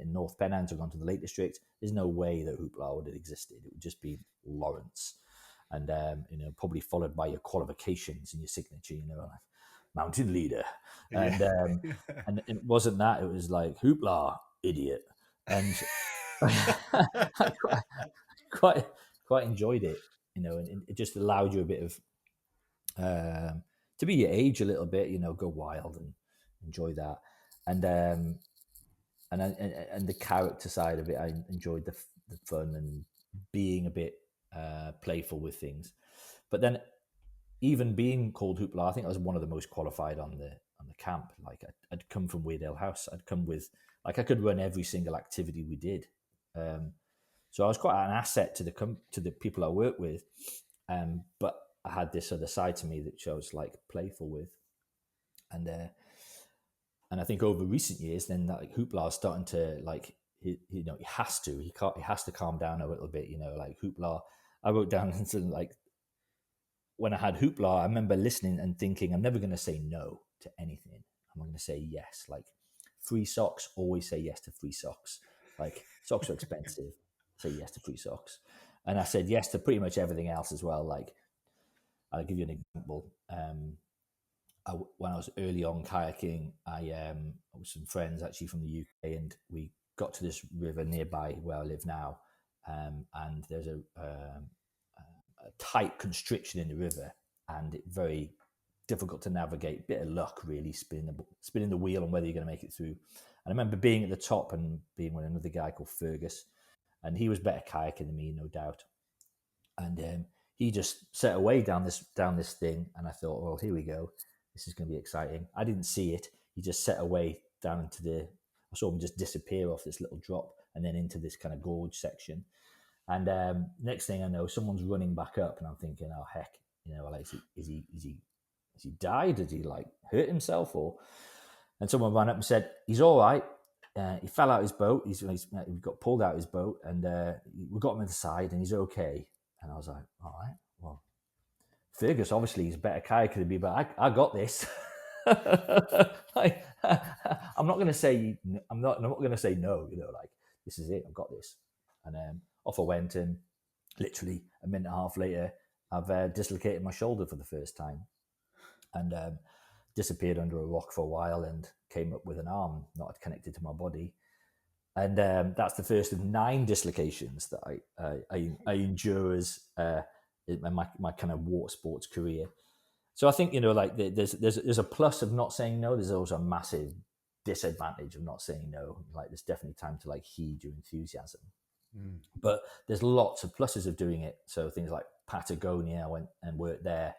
North Pennant or gone to the Lake District, there's no way that Hoopla would have existed. It would just be Lawrence, and probably followed by your qualifications and your signature. Like mountain leader, and it wasn't that. It was like Hoopla, idiot, and I quite enjoyed it. And it just allowed you a bit of to be your age a little bit, go wild and enjoy that. And and the character side of it, I enjoyed the fun and being a bit playful with things. But then, even being called Hoopla, I think I was one of the most qualified on the camp. Like I'd come from Weardale House. I'd come with I could run every single activity we did. So I was quite an asset to the people I worked with. But I had this other side to me that I was like playful with, and I think over recent years, then like Hoopla is starting to like he has to calm down a little bit. Like Hoopla, I wrote down something like when I had Hoopla, I remember listening and thinking, I'm never going to say no to anything. I'm going to say yes. Like free socks, always say yes to free socks. Like socks are expensive, say yes to free socks. And I said yes to pretty much everything else as well. Like I'll give you an example. When I was early on kayaking, I was some friends actually from the UK, and we got to this river nearby where I live now, and there's a tight constriction in the river, and it very difficult to navigate. Bit of luck, really, spinning the wheel on whether you're going to make it through. And I remember being at the top and being with another guy called Fergus, and he was better kayaking than me, no doubt. And he just set away down this thing, and I thought, well, here we go. This is going to be exciting. I didn't see it. He just set away down into I saw him just disappear off this little drop and then into this kind of gorge section. And next thing I know, someone's running back up, and I'm thinking, oh heck, like is he died? Did he like hurt himself? And someone ran up and said, he's all right. He fell out his boat. He got pulled out of his boat, and we got him to the side, and he's okay. And I was like, all right, well, Fergus obviously is a better kayaker than me, but I got this. I'm not going to say I'm not going to say no. Like this is it. I've got this. And off I went, and literally a minute and a half later, I've dislocated my shoulder for the first time, and disappeared under a rock for a while, and came up with an arm not connected to my body. And that's the first of 9 dislocations that I endure as my kind of water sports career. So I think like there's a plus of not saying no. There's also a massive disadvantage of not saying no. Like there's definitely time to like heed your enthusiasm. But there's lots of pluses of doing it. So things like Patagonia, I went and worked there,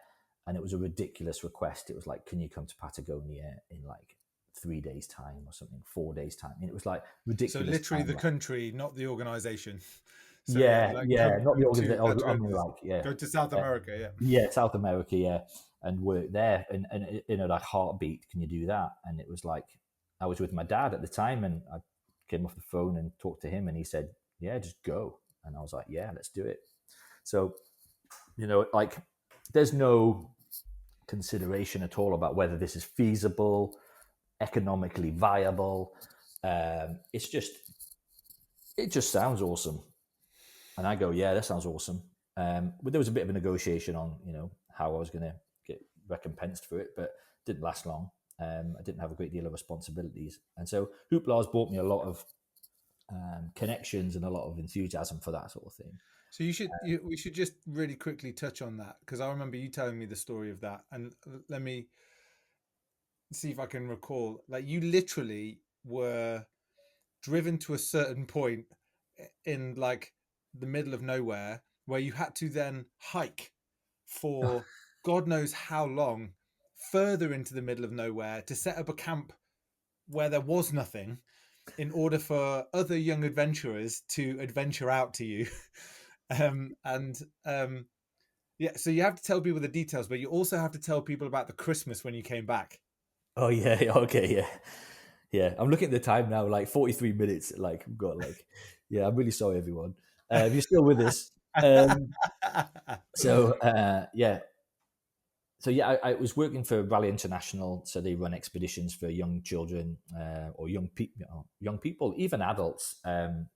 and it was a ridiculous request. It was like, can you come to Patagonia in like 3 days time or something, 4 days time? And it was like ridiculous. So literally the country, not the organization. So not the organization. Go to South America, South America, and work there, and like heartbeat, can you do that? And it was like I was with my dad at the time, and I came off the phone and talked to him, and he said, yeah, just go. And I was like, yeah, let's do it. So like there's no consideration at all about whether this is feasible, economically viable. It just sounds awesome. And I go, yeah, that sounds awesome. But there was a bit of a negotiation on, how I was going to get recompensed for it, but it didn't last long. I didn't have a great deal of responsibilities. And so Hoopla has brought me a lot of connections and a lot of enthusiasm for that sort of thing. So we should just really quickly touch on that, because I remember you telling me the story of that, and let me see if I can recall. Like you literally were driven to a certain point in like the middle of nowhere where you had to then hike for God knows how long further into the middle of nowhere to set up a camp where there was nothing in order for other young adventurers to adventure out to you. So you have to tell people the details, but you also have to tell people about the Christmas when you came back. Oh yeah, okay, yeah. I'm looking at the time now, like 43 minutes. Like we've got like, yeah. I'm really sorry, everyone. If you're still with us, So so yeah, I was working for WRS International. So they run expeditions for young children or young people, even adults, to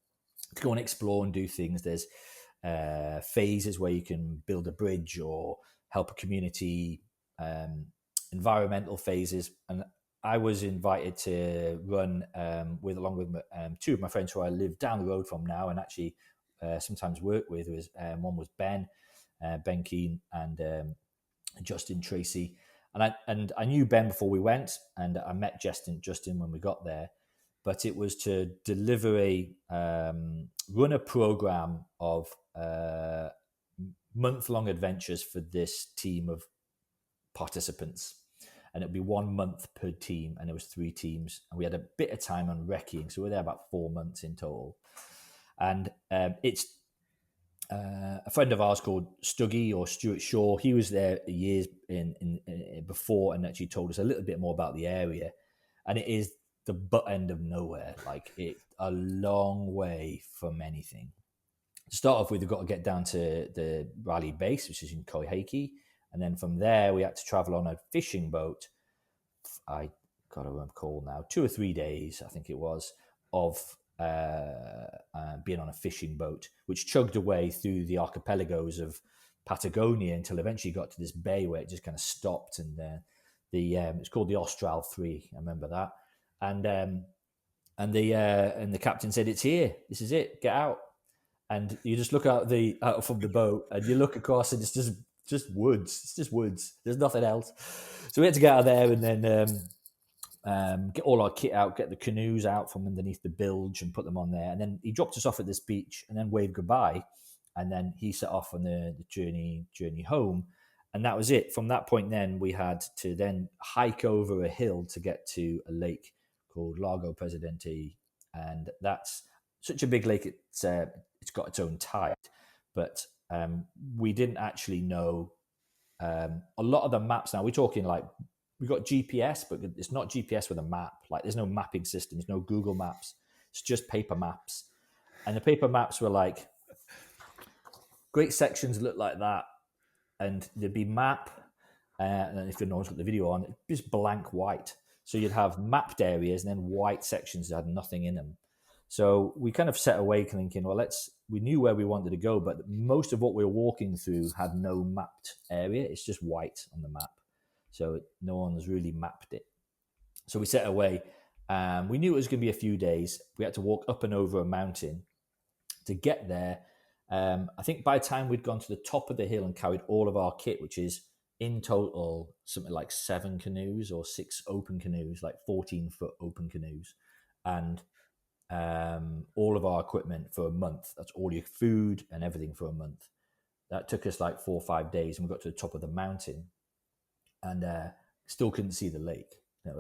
go and explore and do things. There's phases where you can build a bridge or help a community, environmental phases. And I was invited to run along with two of my friends who I live down the road from now and actually sometimes work with. One was Ben Keane, and Justin Tracy. And I knew Ben before we went, and I met Justin when we got there. But it was to deliver run a program of month-long adventures for this team of participants. And it'd be 1 month per team, and it was 3 teams. And we had a bit of time on recceing, so we were there about 4 months in total. And it's a friend of ours called Stuggy or Stuart Shaw. He was there years in before and actually told us a little bit more about the area. And it is the butt end of nowhere, like it's a long way from anything. To start off with, we've got to get down to the Raleigh base, which is in Koiheke. And then from there, we had to travel on a fishing boat. I got to recall now, 2 or 3 days, I think it was, of being on a fishing boat, which chugged away through the archipelagos of Patagonia until eventually got to this bay where it just kind of stopped. And it's called the Austral 3. I remember that. And the captain said, "It's here. This is it. Get out." And you just look out from the boat, and you look across, and it's just woods. It's just woods. There's nothing else. So we had to get out of there, and then get all our kit out, get the canoes out from underneath the bilge, and put them on there. And then he dropped us off at this beach, and then waved goodbye. And then he set off on the journey home. And that was it. From that point, then we had to then hike over a hill to get to a lake called Lago Presidente, and that's such a big lake. It's got its own tide, but we didn't actually know a lot of the maps. Now we're talking like we got GPS, but it's not GPS with a map. Like there's no mapping system, there's no Google Maps. It's just paper maps, and the paper maps were like great sections look like that, and there'd be map. And if you notice what the video on, it's just blank white. So you'd have mapped areas and then white sections that had nothing in them. So we kind of set away thinking, well, we knew where we wanted to go, but most of what we were walking through had no mapped area. It's just white on the map. So no one's really mapped it. So we set away. We knew it was going to be a few days. We had to walk up and over a mountain to get there. I think by the time we'd gone to the top of the hill and carried all of our kit, which is in total something like 7 canoes or 6 open canoes, like 14-foot open canoes, and all of our equipment for a month. That's all your food and everything for a month. That took us like 4 or 5 days, and we got to the top of the mountain and still couldn't see the lake. And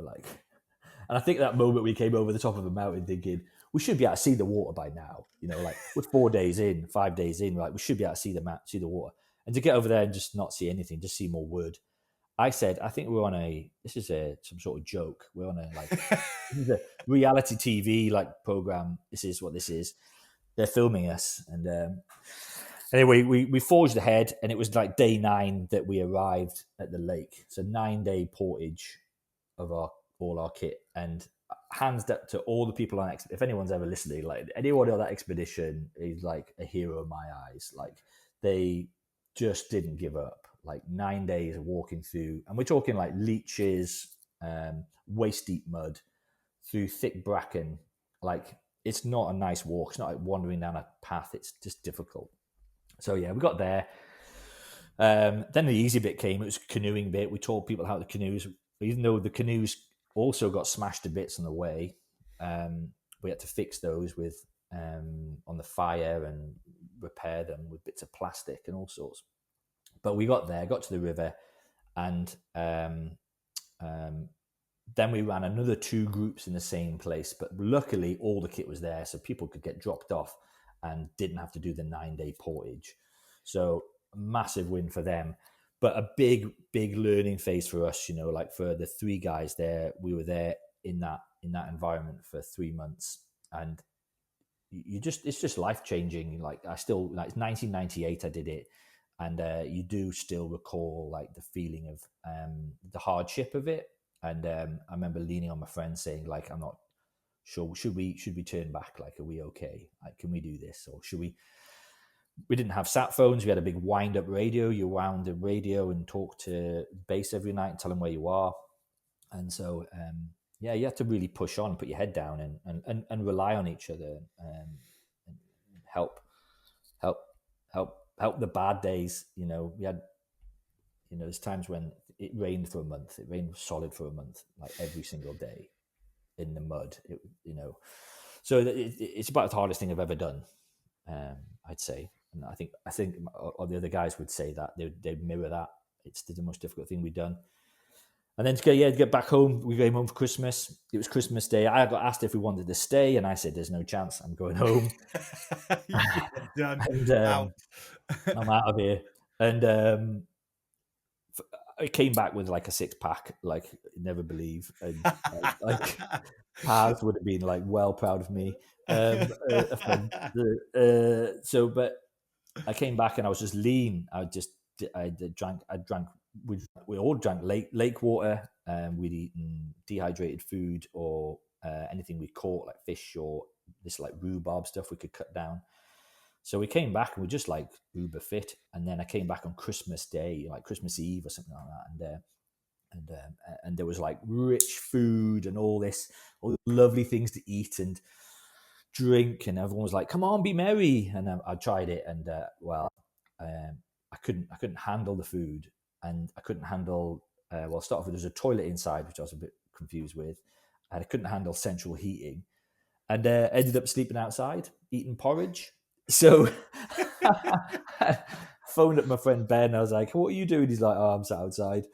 I think that moment we came over the top of the mountain thinking, we should be able to see the water by now. Like we're 4 days in, 5 days in, like we should be able to see the water. And to get over there and just not see anything, just see more wood. I said, I think we're on this is some sort of joke. We're on this is a reality TV program. This is what this is. They're filming us. And anyway, we forged ahead, and it was like day 9 that we arrived at the lake. So 9-day portage of all our kit. And hands up to all the people on if anyone's ever listening, like anyone on that expedition is like a hero in my eyes. Like they just didn't give up. Like 9 days of walking through, and we're talking like leeches, waist deep mud, through thick bracken. Like it's not a nice walk. It's not like wandering down a path. It's just difficult. So yeah, we got there. Then the easy bit came. It was canoeing bit. We taught people how the canoes, even though the canoes also got smashed to bits on the way. We had to fix those with on the fire and repair them with bits of plastic and all sorts. But we got there, got to the river, and then we ran another 2 groups in the same place. But luckily, all the kit was there, so people could get dropped off and didn't have to do the 9-day portage. So a massive win for them. But a big learning phase for us, like for the 3 guys there, we were there in that environment for 3 months, and it's just life changing. Like it's 1998 I did it. and you do still recall like the feeling of the hardship of it. And I remember leaning on my friend saying, like, I'm not sure, should we turn back? Like, are we okay? Like, can we do this, or should we? We didn't have sat phones. We had a big wind up radio. You wound the radio and talk to base every night and tell them where you are. And so, yeah, you have to really push on, put your head down, and rely on each other, and help help help the bad days. We had, there's times when it rained for a month. It rained solid for a month, like every single day in the mud. So it's about the hardest thing I've ever done. I'd say, and I think all the other guys would say that they'd mirror that. It's the most difficult thing we've done. And then to get back home, we came home for Christmas. It was Christmas Day. I got asked if we wanted to stay, and I said, "There's no chance. I'm going home." Yeah, done. And Out. I'm out of here. And I came back with like a 6-pack, like never believe, and like Paz would have been like well proud of me. A friend. But I came back and I was just lean. I drank. We all drank lake water. We'd eaten dehydrated food or anything we caught, like fish or this like rhubarb stuff we could cut down. So we came back and we're just like uber fit. And then I came back on Christmas Day, like Christmas Eve or something like that, and there was like rich food and all the lovely things to eat and drink, and everyone was like, "Come on, be merry!" And I tried it, and I couldn't handle the food, and I couldn't handle. Start off with, there's a toilet inside, which I was a bit confused with, and I couldn't handle central heating, and ended up sleeping outside eating porridge. So I phoned up my friend Ben. I was like, "What are you doing?" He's like, "Oh, I'm sat outside."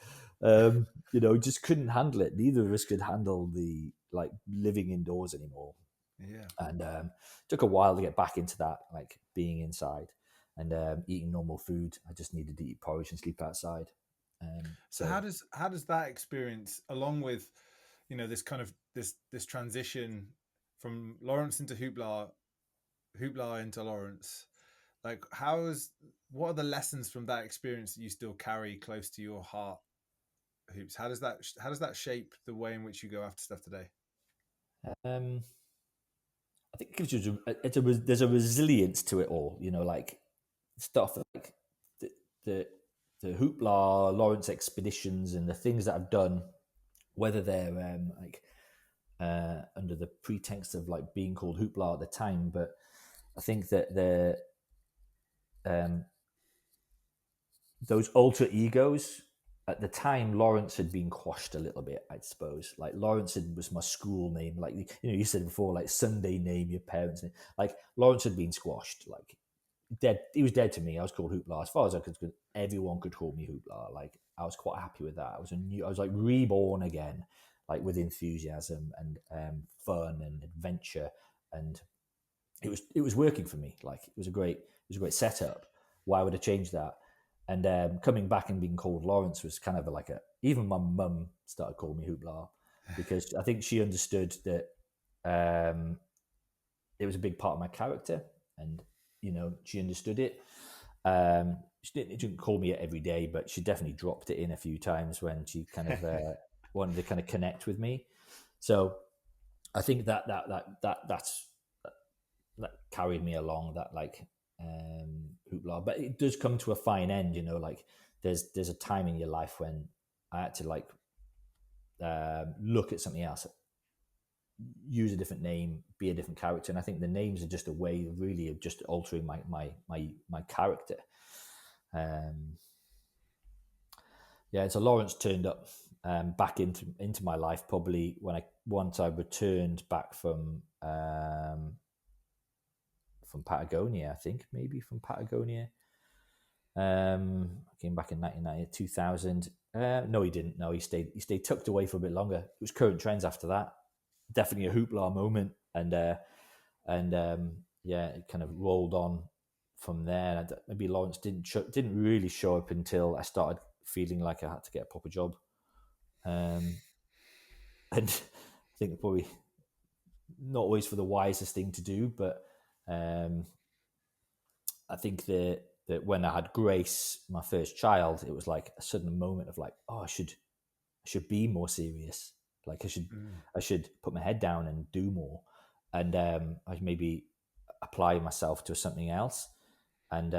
Just couldn't handle it. Neither of us could handle the like living indoors anymore. Yeah. And took a while to get back into that, like being inside and eating normal food. I just needed to eat porridge and sleep outside. So how does that experience, along with, this kind of this transition from Lawrence into Hoopla into Lawrence, like what are the lessons from that experience that you still carry close to your heart, Hoops? How does that shape the way in which you go after stuff today? I think it gives you there's a resilience to it all, like stuff like the Hoopla Lawrence expeditions and the things that I've done, whether they're under the pretext of like being called Hoopla at the time, but I think that those alter egos at the time, Lawrence had been quashed a little bit, I suppose. Like Lawrence was my school name, like you said before, like Sunday name, your parents' name. Like Lawrence had been squashed, like dead. He was dead to me. I was called Hoopla as far as I could. Everyone could call me Hoopla. Like I was quite happy with that. I was like reborn again, like with enthusiasm and fun and adventure, and it was working for me. Like it was a great setup. Why would I change that? And coming back and being called Lawrence was kind of like even my mum started calling me Hoopla, because I think she understood that it was a big part of my character, and she understood it. She didn't call me it every day, but she definitely dropped it in a few times when she kind of wanted to kind of connect with me. So I think that carried me along, that like Hoopla. But it does come to a fine end, like there's a time in your life when I had to like look at something else, use a different name, be a different character. And I think the names are just a way really of just altering my character. So Lawrence turned up back into my life probably once I returned back from Patagonia. I think maybe from Patagonia. I came back in 1990, 2000. No, he didn't. No, he stayed tucked away for a bit longer. It was Current Trends after that. Definitely a Hoopla moment, and it kind of rolled on from there. Maybe Lawrence didn't really show up until I started feeling like I had to get a proper job, and I think probably not always for the wisest thing to do, but I think that that when I had Grace, my first child, it was like a sudden moment of like, oh, I should be more serious. Like I should put my head down and do more, and I maybe apply myself to something else. And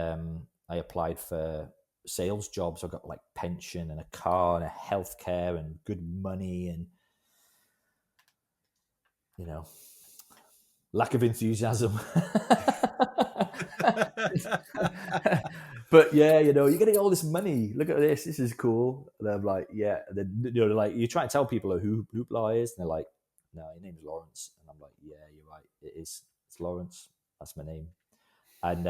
I applied for sales jobs. I got like pension and a car and a healthcare and good money, and lack of enthusiasm. But yeah, you're getting all this money. Look at this. This is cool. And I'm like, yeah. And then, like you try and tell people who Hoopla is, and they're like, no, your name's Lawrence. And I'm like, yeah, you're right. It is. It's Lawrence. That's my name. And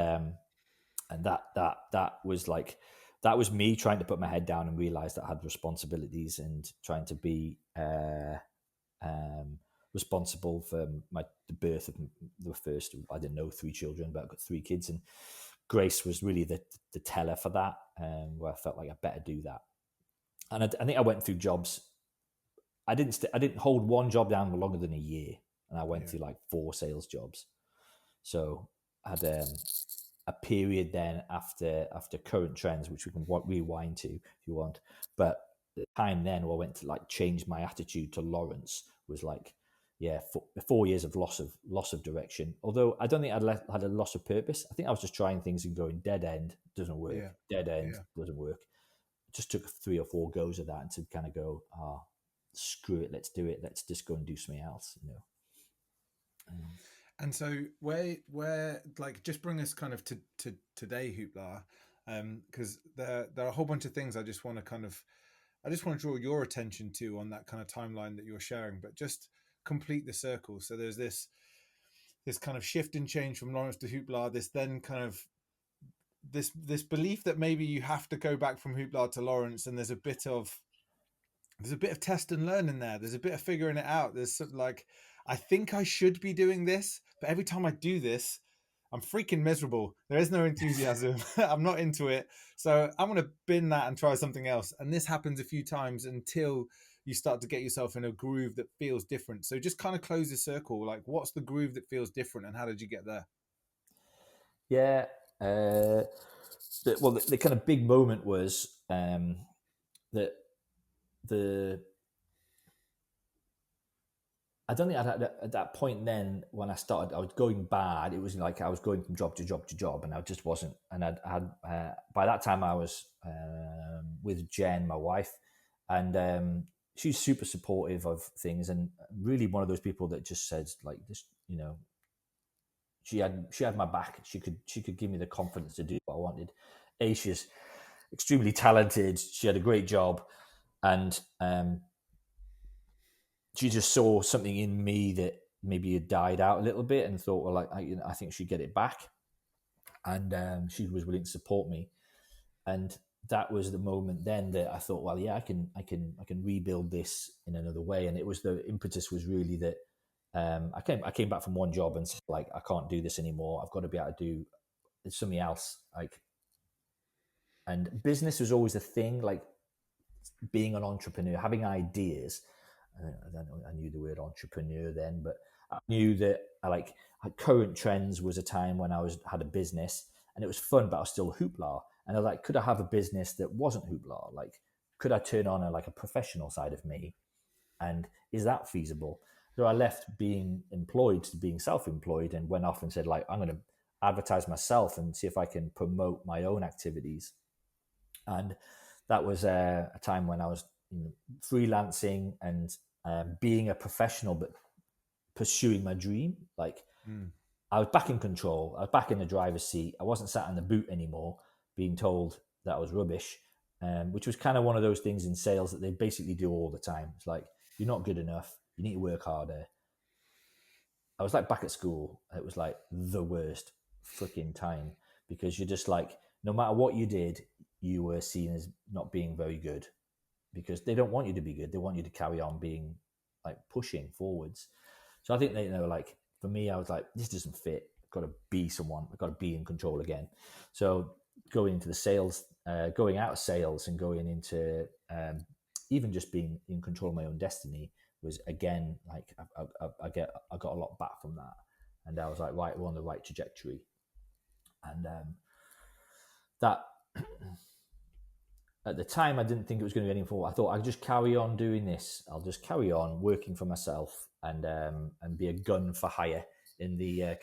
that was like, that was me trying to put my head down and realize that I had responsibilities and trying to be responsible for the birth of the first, I didn't know, 3 children, but I've got 3 kids, and Grace was really the teller for that, where I felt like I better do that. And I think I went through jobs. I didn't hold one job down for longer than a year, and I went through like 4 sales jobs. So I had a period then after current trends, which we can rewind to if you want. But the time then where I went to like change my attitude to Lawrence was like, 4 years of loss of direction. Although I don't think I'd had a loss of purpose. I think I was just trying things and going dead end doesn't work, dead end doesn't work. It just took 3 or 4 goes of that and to kind of go, screw it, let's do it. Let's just go and do something else, And so where like, just bring us kind of to today, Hoopla, because there are a whole bunch of things I just want to draw your attention to on that kind of timeline that you're sharing, but just complete the circle. So there's this kind of shift and change from Lawrence to Hoopla, this then kind of this belief that maybe you have to go back from Hoopla to Lawrence, and there's a bit of test and learn in there. There's a bit of figuring it out. There's sort of like, I think I should be doing this, but every time I do this, I'm freaking miserable. There is no enthusiasm. I'm not into it. So I'm going to bin that and try something else. And this happens a few times until you start to get yourself in a groove that feels different. So just kind of close the circle. Like, what's the groove that feels different, and how did you get there? Yeah. The kind of big moment was that I don't think I'd had at that point then when I started, I was going bad. It was like I was going from job to job to job, and I just wasn't. And I had by that time I was with Jen, my wife, and she's super supportive of things, and really one of those people that just says like this, she had my back. She could give me the confidence to do what I wanted. She's extremely talented. She had a great job, and she just saw something in me that maybe had died out a little bit, and thought, well, like I think she'd get it back, and she was willing to support me. And that was the moment then that I thought, well, yeah, I can rebuild this in another way. And it was the impetus was really that I came back from one job and said, like, I can't do this anymore. I've got to be able to do something else. Like, and business was always a thing, like being an entrepreneur, having ideas. I don't know, I knew the word entrepreneur then, but I knew that current trends was a time when I had a business and it was fun, but I was still Hoopla. And I was like, could I have a business that wasn't Hoopla? Like, could I turn on a professional side of me? And is that feasible? So I left being employed to being self-employed and went off and said, like, I'm going to advertise myself and see if I can promote my own activities. And that was a time when I was freelancing and being a professional, but pursuing my dream. Like, I was back in control. I was back in the driver's seat. I wasn't sat in the boot anymore, being told that I was rubbish, which was kind of one of those things in sales that they basically do all the time. It's like, you're not good enough. You need to work harder. I was like back at school. It was like the worst freaking time, because you're just like, no matter what you did, you were seen as not being very good, because they don't want you to be good. They want you to carry on being like pushing forwards. So I think they like, for me, I was like, this doesn't fit. I've got to be someone. I've got to be in control again. So going into the sales, going out of sales and going into even just being in control of my own destiny was, again, like I got a lot back from that. And I was like, right, we're on the right trajectory. And that at the time I didn't think it was going to be any more. I thought I'd just carry on doing this. I'll just carry on working for myself and be a gun for hire in the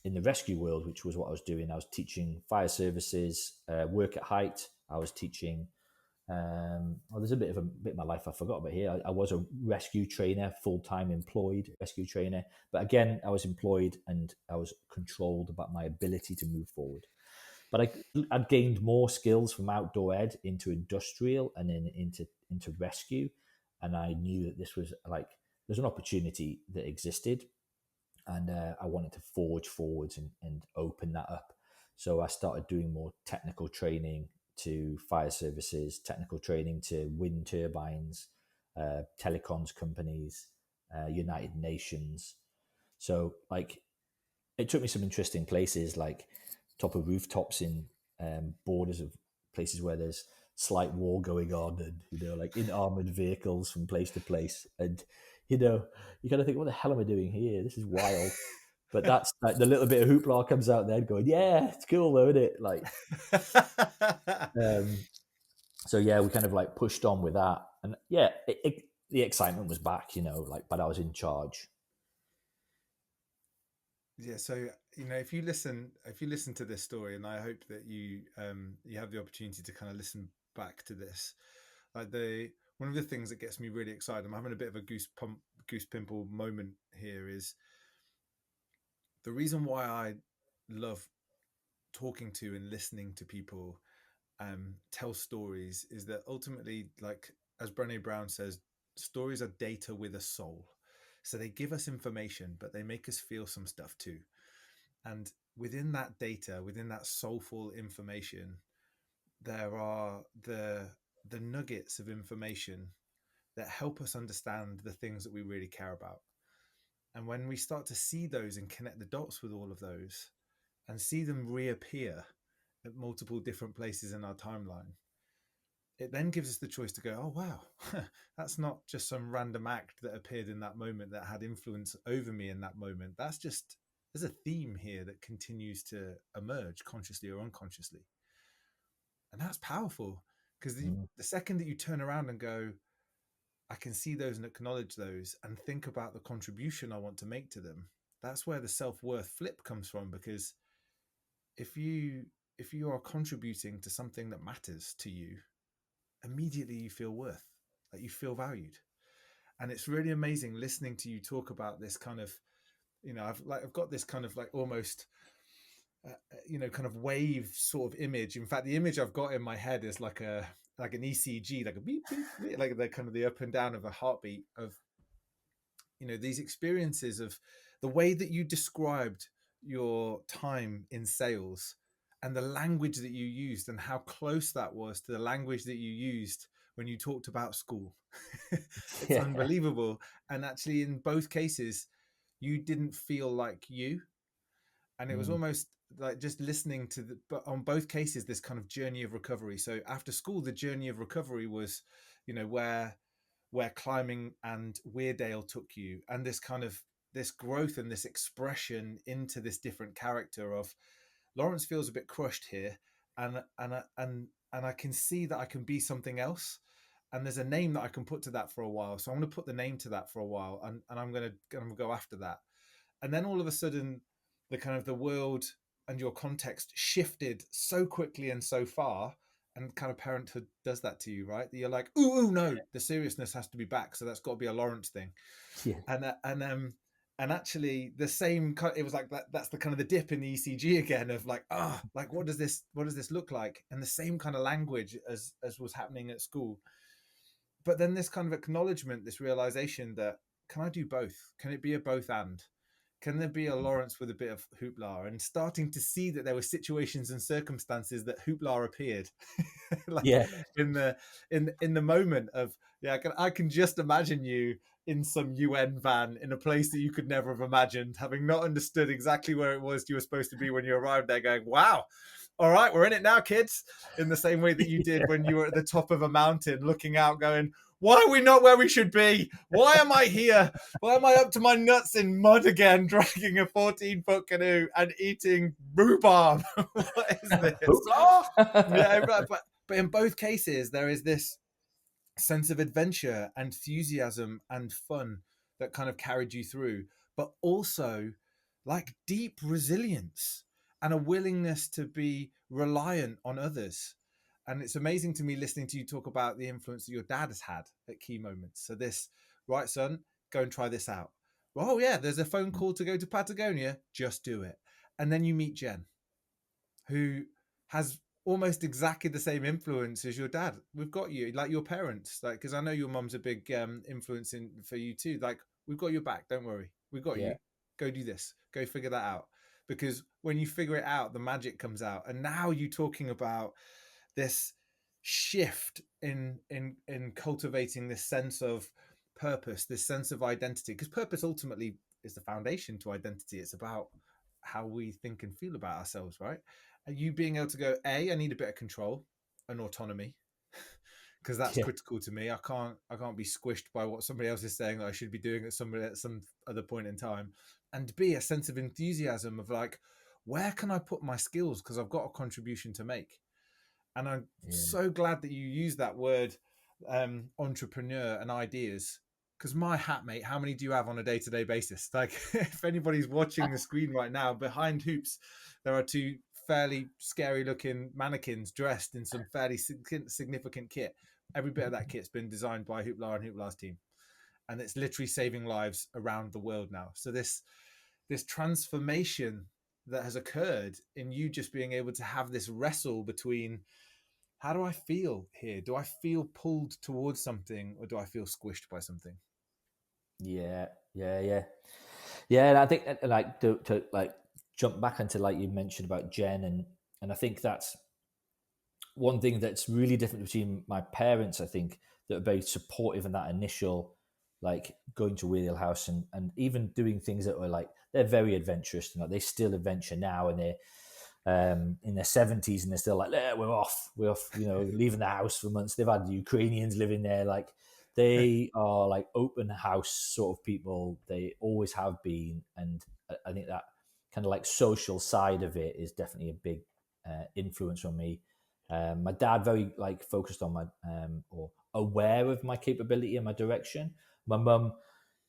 in the rescue world, which was what I was doing. I was teaching fire services, work at height. I was teaching. There's a bit of my life I forgot about here. I was a rescue trainer, full-time employed rescue trainer. But again, I was employed and I was controlled about my ability to move forward. But I'd gained more skills from outdoor ed into industrial and then into rescue. And I knew that this was like, there's an opportunity that existed. And I wanted to forge forwards and open that up. So I started doing more technical training to fire services, technical training to wind turbines, telecoms companies, United Nations. So like, it took me some interesting places, like top of rooftops in borders of places where there's slight war going on, and like in armored vehicles from place to place, and you kind of think, what the hell am I doing here? This is wild. But that's like the little bit of hoopla comes out there going, yeah, it's cool though, isn't it? Like, so yeah, we kind of like pushed on with that, and yeah, the excitement was back, like, but I was in charge. Yeah, so if you listen to this story, and I hope that you have the opportunity to kind of listen back to this, like one of the things that gets me really excited, I'm having a bit of a goose pimple moment here, is the reason why I love talking to and listening to people tell stories is that ultimately, like as Brené Brown says, stories are data with a soul. So they give us information, but they make us feel some stuff too. And within that data, within that soulful information, there are the nuggets of information that help us understand the things that we really care about. And when we start to see those and connect the dots with all of those and see them reappear at multiple different places in our timeline, it then gives us the choice to go, oh, wow, that's not just some random act that appeared in that moment that had influence over me in that moment. There's a theme here that continues to emerge consciously or unconsciously. And that's powerful, because the second that you turn around and go, I can see those and acknowledge those and think about the contribution I want to make to them, that's where the self-worth flip comes from. Because if you are contributing to something that matters to you, immediately you feel worth, like you feel valued. And it's really amazing listening to you talk about this kind of, I've got this kind of like almost kind of wave sort of image. In fact, the image I've got in my head is like an ECG, like a beep, beep, beep, like the kind of the up and down of a heartbeat of these experiences of the way that you described your time in sales and the language that you used and how close that was to the language that you used when you talked about school. It's unbelievable. And actually, in both cases, you didn't feel like you. And it was almost like just listening to but on both cases, this kind of journey of recovery. So after school, the journey of recovery was, where climbing and Weardale took you, and this kind of this growth and this expression into this different character of Lawrence feels a bit crushed here, and I can see that I can be something else, and there's a name that I can put to that for a while. So I'm going to put the name to that for a while, and I'm going to go after that. And then all of a sudden, the kind of the world and your context shifted so quickly and so far. And kind of parenthood does that to you, right? You're like, ooh, no, the seriousness has to be back. So that's got to be a Lawrence thing. Yeah. And actually the same, it was like that. That's the kind of the dip in the ECG again of like, like, what does this look like? And the same kind of language as was happening at school. But then this kind of acknowledgement, this realization that, can I do both? Can it be a both and? Can there be a Lawrence with a bit of hoopla? And starting to see that there were situations and circumstances that hoopla appeared, like in the moment of, I can just imagine you in some UN van in a place that you could never have imagined, having not understood exactly where it was you were supposed to be when you arrived there, going, wow, all right, we're in it now, kids, in the same way that you did when you were at the top of a mountain looking out going, Why are we not where we should be? Why am I here? Why am I up to my nuts in mud again, dragging a 14-foot canoe and eating rhubarb? What is this? Yeah, right. But in both cases, there is this sense of adventure, enthusiasm, and fun that kind of carried you through, but also like deep resilience and a willingness to be reliant on others. And it's amazing to me listening to you talk about the influence that your dad has had at key moments. So this, right, son, go and try this out. Oh yeah, there's a phone call to go to Patagonia, just do it. And then you meet Jen, who has almost exactly the same influence as your dad. We've got you, like your parents, like, because I know your mum's a big influence in for you too. Like, we've got your back, don't worry, we've got Yeah. you. Go do this, go figure that out. Because when you figure it out, the magic comes out. And now you're talking about this shift in cultivating this sense of purpose, this sense of identity, because purpose ultimately is the foundation to identity. It's about how we think and feel about ourselves, right? And you being able to go, I need a bit of control and autonomy, because that's Yeah. critical to me. I can't be squished by what somebody else is saying that I should be doing at some other point in time. And B, a sense of enthusiasm of like, where can I put my skills, because I've got a contribution to make. And I'm so glad that you use that word, entrepreneur and ideas, because my hat, mate, how many do you have on a day-to-day basis? Like, if anybody's watching the screen right now, behind Hoops, there are two fairly scary looking mannequins dressed in some fairly significant kit. Every bit of that kit's been designed by Hoopla and Hoopla's team. And it's literally saving lives around the world now. So this transformation that has occurred in you just being able to have this wrestle between, how do I feel here? Do I feel pulled towards something, or do I feel squished by something? Yeah. And I think like to like jump back into, like you mentioned about Jen, and I think that's one thing that's really different between my parents. I think that are very supportive in that initial, like going to Wheelhouse and even doing things that were like, they're very adventurous. You know, they still adventure now, and they're in their 70s, and they're still like, yeah, we're off, you know, leaving the house for months. They've had Ukrainians living there. Like, they are like open house sort of people. They always have been. And I think that kind of like social side of it is definitely a big influence on me. My dad very like focused on my or aware of my capability and my direction. My mum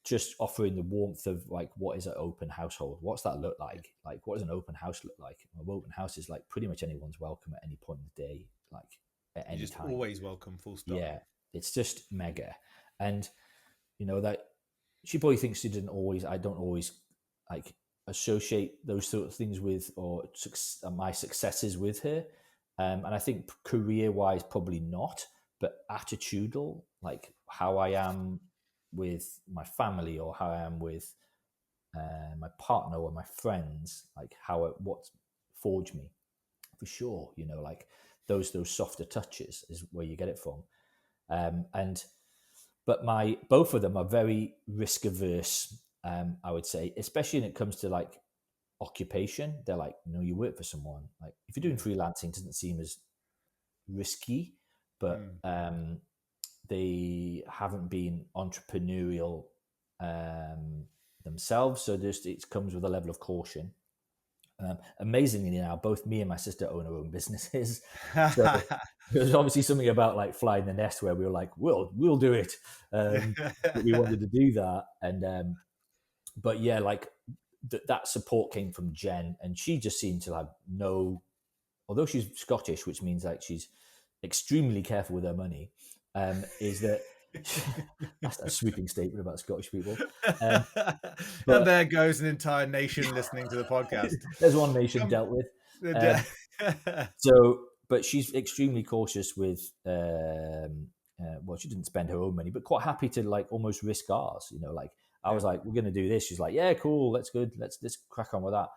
just offering the warmth of like, what is an open household? What's that look like? Like, what does an open house look like? An open house is like pretty much anyone's welcome at any point in the day, like at any You're just time. always welcome, full stop. Yeah, it's just mega. And you know that she probably thinks I don't always like associate those sort of things with, or my successes with her. And I think career wise, probably not, but attitudinal, like how I am with my family, or how I am with my partner or my friends, like what forged me, for sure. You know, like those softer touches is where you get it from. And but both of them are very risk averse. I would say, especially when it comes to like occupation. They're like, no, you work for someone. Like, if you're doing freelancing, it doesn't seem as risky, but they haven't been entrepreneurial themselves, so it comes with a level of caution. Amazingly, now both me and my sister own our own businesses, so there's obviously something about like flying the nest where we were like, we'll do it. But we wanted to do that, and but yeah, like that support came from Jen, and she just seemed to have no. Although she's Scottish, which means like she's extremely careful with her money, is that that's a sweeping statement about Scottish people. And there goes an entire nation listening to the podcast. There's one nation dealt with. But she's extremely cautious with. Well, she didn't spend her own money, but quite happy to like almost risk ours. You know, like I was like, we're going to do this. She's like, yeah, cool, that's good. Let's crack on with that.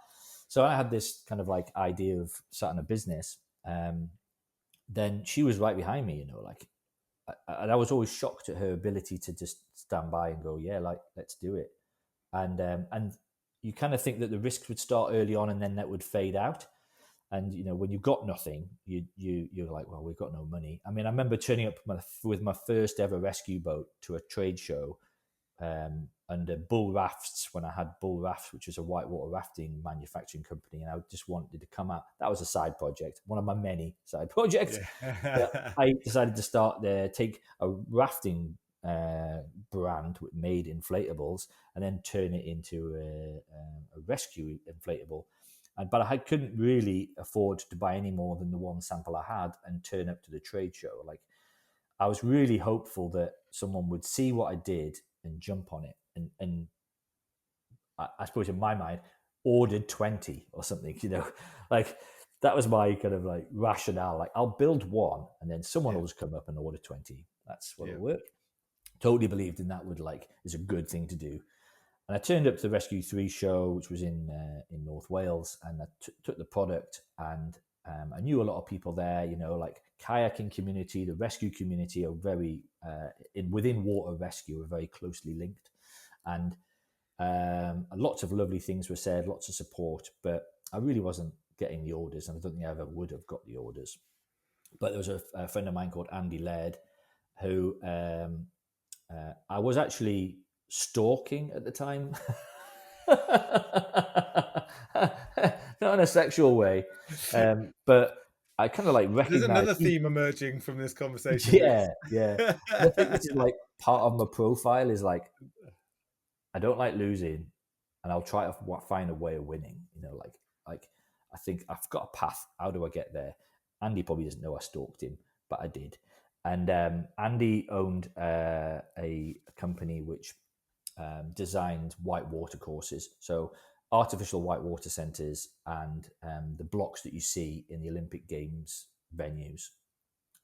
So I had this kind of like idea of starting a business. Then she was right behind me, you know, like, and I was always shocked at her ability to just stand by and go, yeah, like, let's do it. And you kind of think that the risks would start early on and then that would fade out. And when you've got nothing, you're like, well, we've got no money. I mean, I remember turning up with my first ever rescue boat to a trade show under Bull Rafts, when I had Bull Rafts, which was a whitewater rafting manufacturing company, and I just wanted to come out. That was a side project, one of my many side projects. But Yeah. I decided to start there, take a rafting brand made inflatables, and then turn it into a rescue inflatable. But I couldn't really afford to buy any more than the one sample I had and turn up to the trade show. Like, I was really hopeful that someone would see what I did and jump on it. And I suppose in my mind, ordered 20 or something, like that was my kind of like rationale. Like, I'll build one and then someone will just come up and order 20. That's what will work. Totally believed in that is a good thing to do. And I turned up to the Rescue 3 show, which was in North Wales, and I took the product, and I knew a lot of people there, like kayaking community, the rescue community are very, within water rescue, are very closely linked. And lots of lovely things were said, lots of support, but I really wasn't getting the orders, and I don't think I ever would have got the orders. But there was a friend of mine called Andy Laird, who I was actually stalking at the time. Not in a sexual way, but I kind of like There's recognized. another theme emerging from this conversation. Yeah. And I think this is like part of my profile is like, I don't like losing, and I'll try to find a way of winning. Like I think I've got a path. How do I get there? Andy probably doesn't know I stalked him, but I did. And Andy owned a company which designed whitewater courses, so artificial whitewater centres, and the blocks that you see in the Olympic Games venues.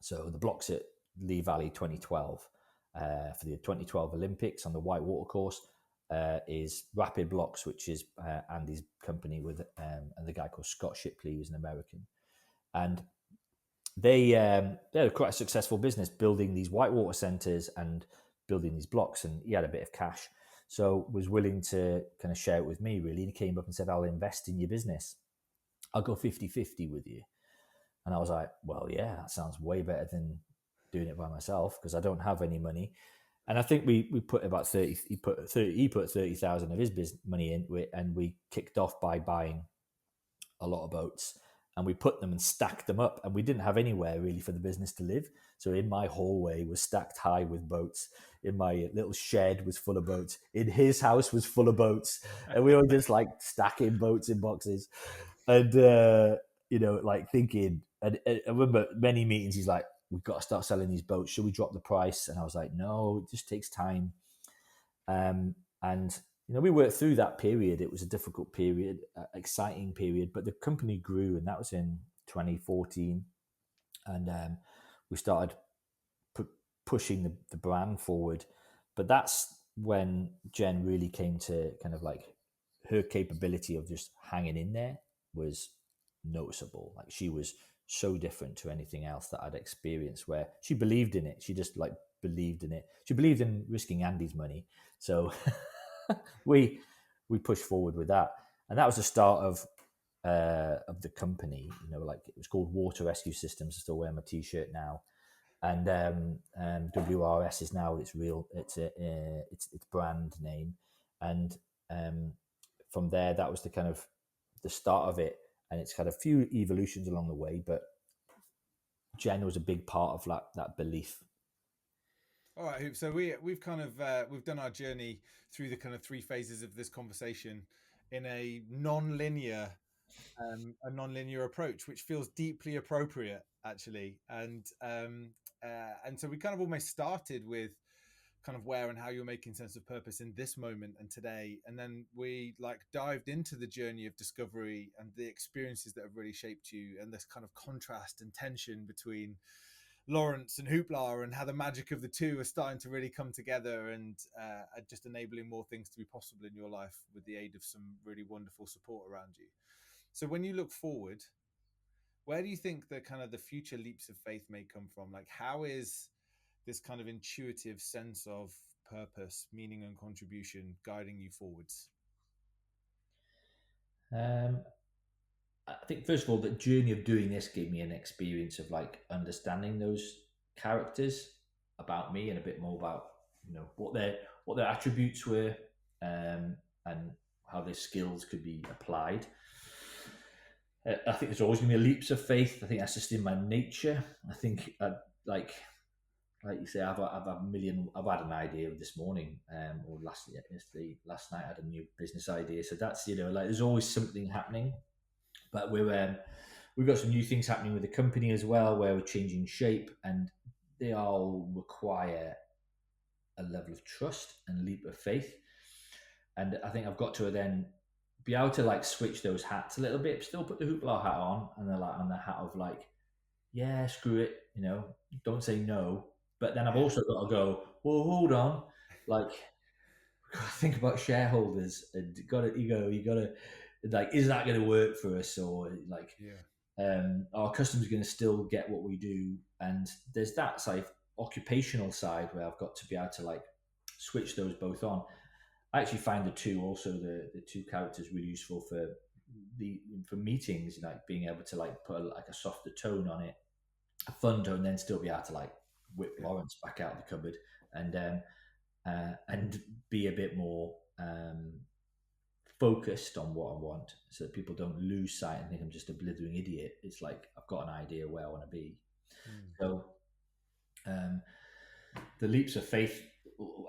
So the blocks at Lee Valley 2012 for the 2012 Olympics on the whitewater course is Rapid Blocks, which is Andy's company with and the guy called Scott Shipley, who's an American, and they're quite a successful business building these whitewater centres and building these blocks, and he had a bit of cash, so was willing to kind of share it with me, really. And he came up and said, I'll invest in your business. I'll go 50-50 with you. And I was like, well, yeah, that sounds way better than doing it by myself, because I don't have any money. And I think we put about 30, he put 30,000 of his business money into it, and we kicked off by buying a lot of boats, and we put them and stacked them up, and we didn't have anywhere really for the business to live. So in my hallway was stacked high with boats. In my little shed was full of boats. In his house was full of boats, and we were just like stacking boats in boxes, and like thinking. And I remember many meetings. He's like, "We've got to start selling these boats. Should we drop the price?" And I was like, "No, it just takes time." And we worked through that period. It was a difficult period, exciting period, but the company grew, and that was in 2014. And we started pushing the brand forward. But that's when Jen really came to kind of like, her capability of just hanging in there was noticeable. Like, she was so different to anything else that I'd experienced, where she believed in it. She just like believed in it. She believed in risking Andy's money. So we pushed forward with that, and that was the start of the company. Like, it was called Water Rescue Systems. I still wear my T-shirt now, and WRS is now its brand name, and from there, that was the kind of the start of it, and it's had a few evolutions along the way, but Jen was a big part of that belief. All right, so we've kind of we've done our journey through the kind of three phases of this conversation in a non-linear approach, which feels deeply appropriate, actually. And so we kind of almost started with kind of where and how you're making sense of purpose in this moment and today, and then we like dived into the journey of discovery and the experiences that have really shaped you, and this kind of contrast and tension between Lawrence and Hoopla, and how the magic of the two are starting to really come together, and are just enabling more things to be possible in your life with the aid of some really wonderful support around you. So when you look forward, where do you think the kind of the future leaps of faith may come from? Like, how is this kind of intuitive sense of purpose, meaning, and contribution guiding you forwards? I think first of all, the journey of doing this gave me an experience of like understanding those characters about me and a bit more about what their attributes were, and how their skills could be applied. I think there's always going to be leaps of faith. I think that's just in my nature. I think like you say, I've had a million. I've had an idea this morning, or last night I had a new business idea. So that's like there's always something happening. But we've got some new things happening with the company as well, where we're changing shape, and they all require a level of trust and leap of faith. And I think I've got to then be able to like switch those hats a little bit, still put the Hoopla hat on, and then like on the hat of like, yeah, screw it, don't say no. But then I've also got to go, well, hold on, like think about shareholders and you got to like, is that going to work for us, or like, our customers are going to still get what we do? And there's that side, occupational side, where I've got to be able to like switch those both on. I actually find the two characters really useful for meetings, like being able to like put like a softer tone on it, a fun tone, then still be able to like whip Lawrence back out of the cupboard and be a bit more focused on what I want, so that people don't lose sight and think I'm just a blithering idiot. It's like I've got an idea where I want to be. So the leaps of faith,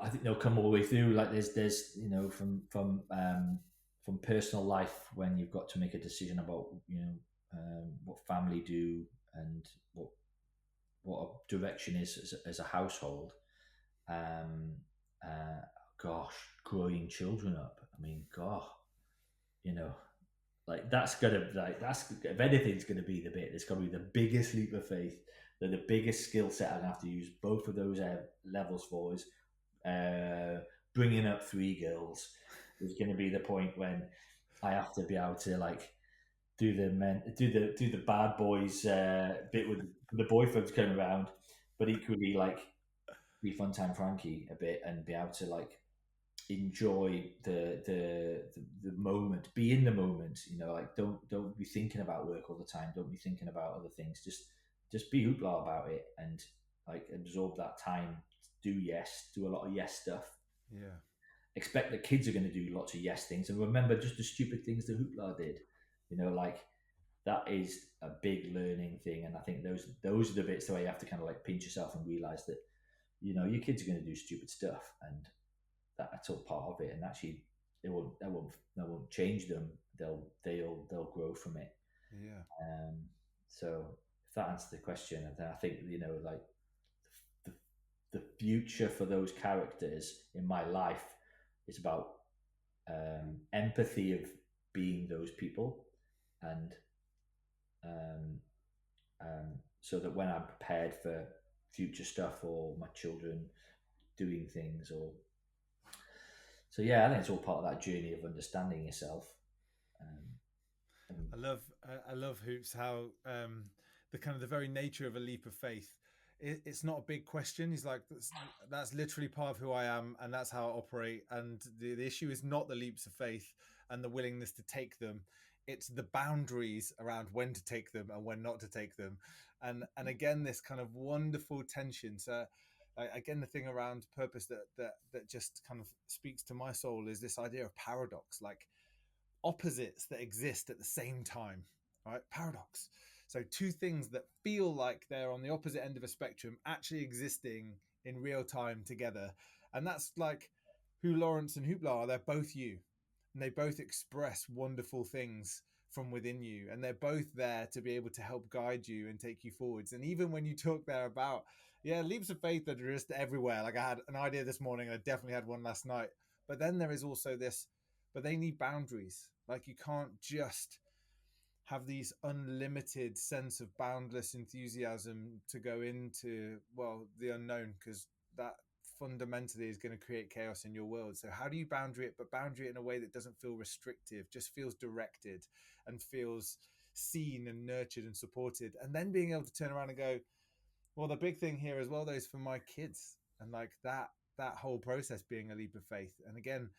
I think they'll come all the way through. Like there's from personal life, when you've got to make a decision about what family do and what a direction is as a household. Gosh, growing children up. I mean, God, like that's if anything's gonna be the bit, it's gonna be the biggest leap of faith. The biggest skill set I'm gonna have to use both of those levels for is bringing up three girls. Is going to be the point when I have to be able to like do the bad boys bit with the boyfriends coming around, but equally like be fun time Frankie a bit and be able to like enjoy the moment, be in the moment. Like don't be thinking about work all the time. Don't be thinking about other things. Just be hoopla about it and like absorb that time. Do a lot of yes stuff. Yeah. Expect that kids are going to do lots of yes things, and remember just the stupid things that Hoopla did. Like that is a big learning thing, and I think those are the bits where you have to kind of like pinch yourself and realize that your kids are going to do stupid stuff, and that's all part of it. And actually, that won't change them. They'll grow from it. Yeah. So if that answers the question, then I think like the future for those characters in my life is about empathy of being those people, and so that when I'm prepared for future stuff or my children doing things, or so I think it's all part of that journey of understanding yourself. I love Hoops, how the kind of the very nature of a leap of faith. It's not a big question. He's like, that's literally part of who I am, and that's how I operate. And the issue is not the leaps of faith and the willingness to take them. It's the boundaries around when to take them and when not to take them. And again, this kind of wonderful tension. So again, the thing around purpose that just kind of speaks to my soul is this idea of paradox, like opposites that exist at the same time, right? Paradox. So two things that feel like they're on the opposite end of a spectrum actually existing in real time together. And that's like who Lawrence and Hoopla are. They're both you, and they both express wonderful things from within you, and they're both there to be able to help guide you and take you forwards. And even when you talk there about leaps of faith that are just everywhere, like I had an idea this morning, I definitely had one last night, but then there is also this, but they need boundaries. Like you can't just have these unlimited sense of boundless enthusiasm to go into the unknown, because that fundamentally is going to create chaos in your world. So how do you boundary it, but boundary it in a way that doesn't feel restrictive, just feels directed and feels seen and nurtured and supported, and then being able to turn around and go, well, the big thing here as well though is for my kids, and like that whole process being a leap of faith. And again,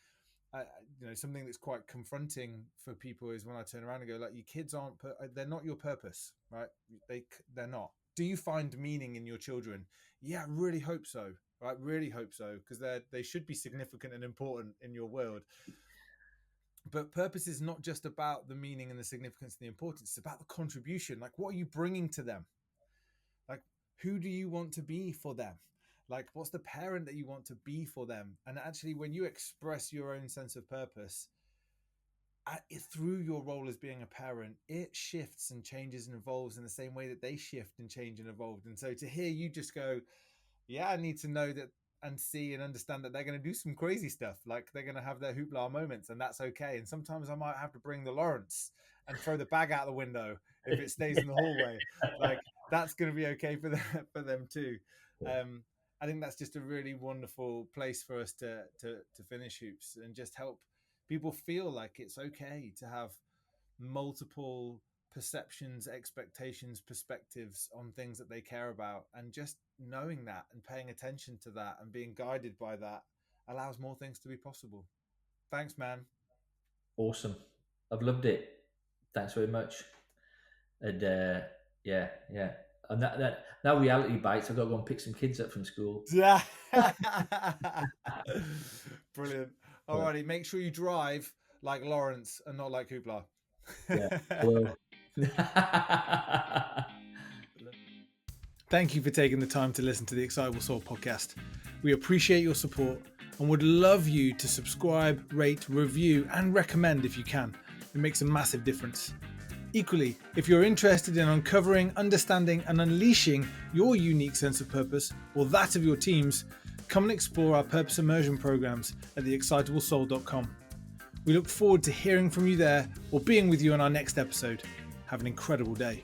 something that's quite confronting for people is when I turn around and go, like, your kids they're not your purpose, right? They're not. Do you find meaning in your children? Yeah, really hope so, right? Really hope so, because they should be significant and important in your world. But purpose is not just about the meaning and the significance and the importance. It's about the contribution. Like, what are you bringing to them? Like, who do you want to be for them? Like, what's the parent that you want to be for them? And actually, when you express your own sense of purpose through your role as being a parent, it shifts and changes and evolves in the same way that they shift and change and evolve. And so to hear you just go, yeah, I need to know that and see and understand that they're going to do some crazy stuff. Like, they're going to have their hoopla moments, and that's okay. And sometimes I might have to bring the Lawrence and throw the bag out the window if it stays in the hallway. Like, that's going to be okay for them too. I think that's just a really wonderful place for us to finish Hoops, and just help people feel like it's okay to have multiple perceptions, expectations, perspectives on things that they care about, and just knowing that and paying attention to that and being guided by that allows more things to be possible. Thanks, man. Awesome. I've loved it. Thanks very much. And yeah. And that now reality bites. I've got to go and pick some kids up from school. Yeah. Brilliant. Alrighty, make sure you drive like Lawrence and not like Hoopla. Yeah, I will. Thank you for taking the time to listen to the Excitable Soul podcast. We appreciate your support and would love you to subscribe, rate, review, and recommend if you can. It makes a massive difference. Equally, if you're interested in uncovering, understanding, and unleashing your unique sense of purpose, or that of your teams, come and explore our purpose immersion programs at theexcitablesoul.com. We look forward to hearing from you there or being with you on our next episode. Have an incredible day.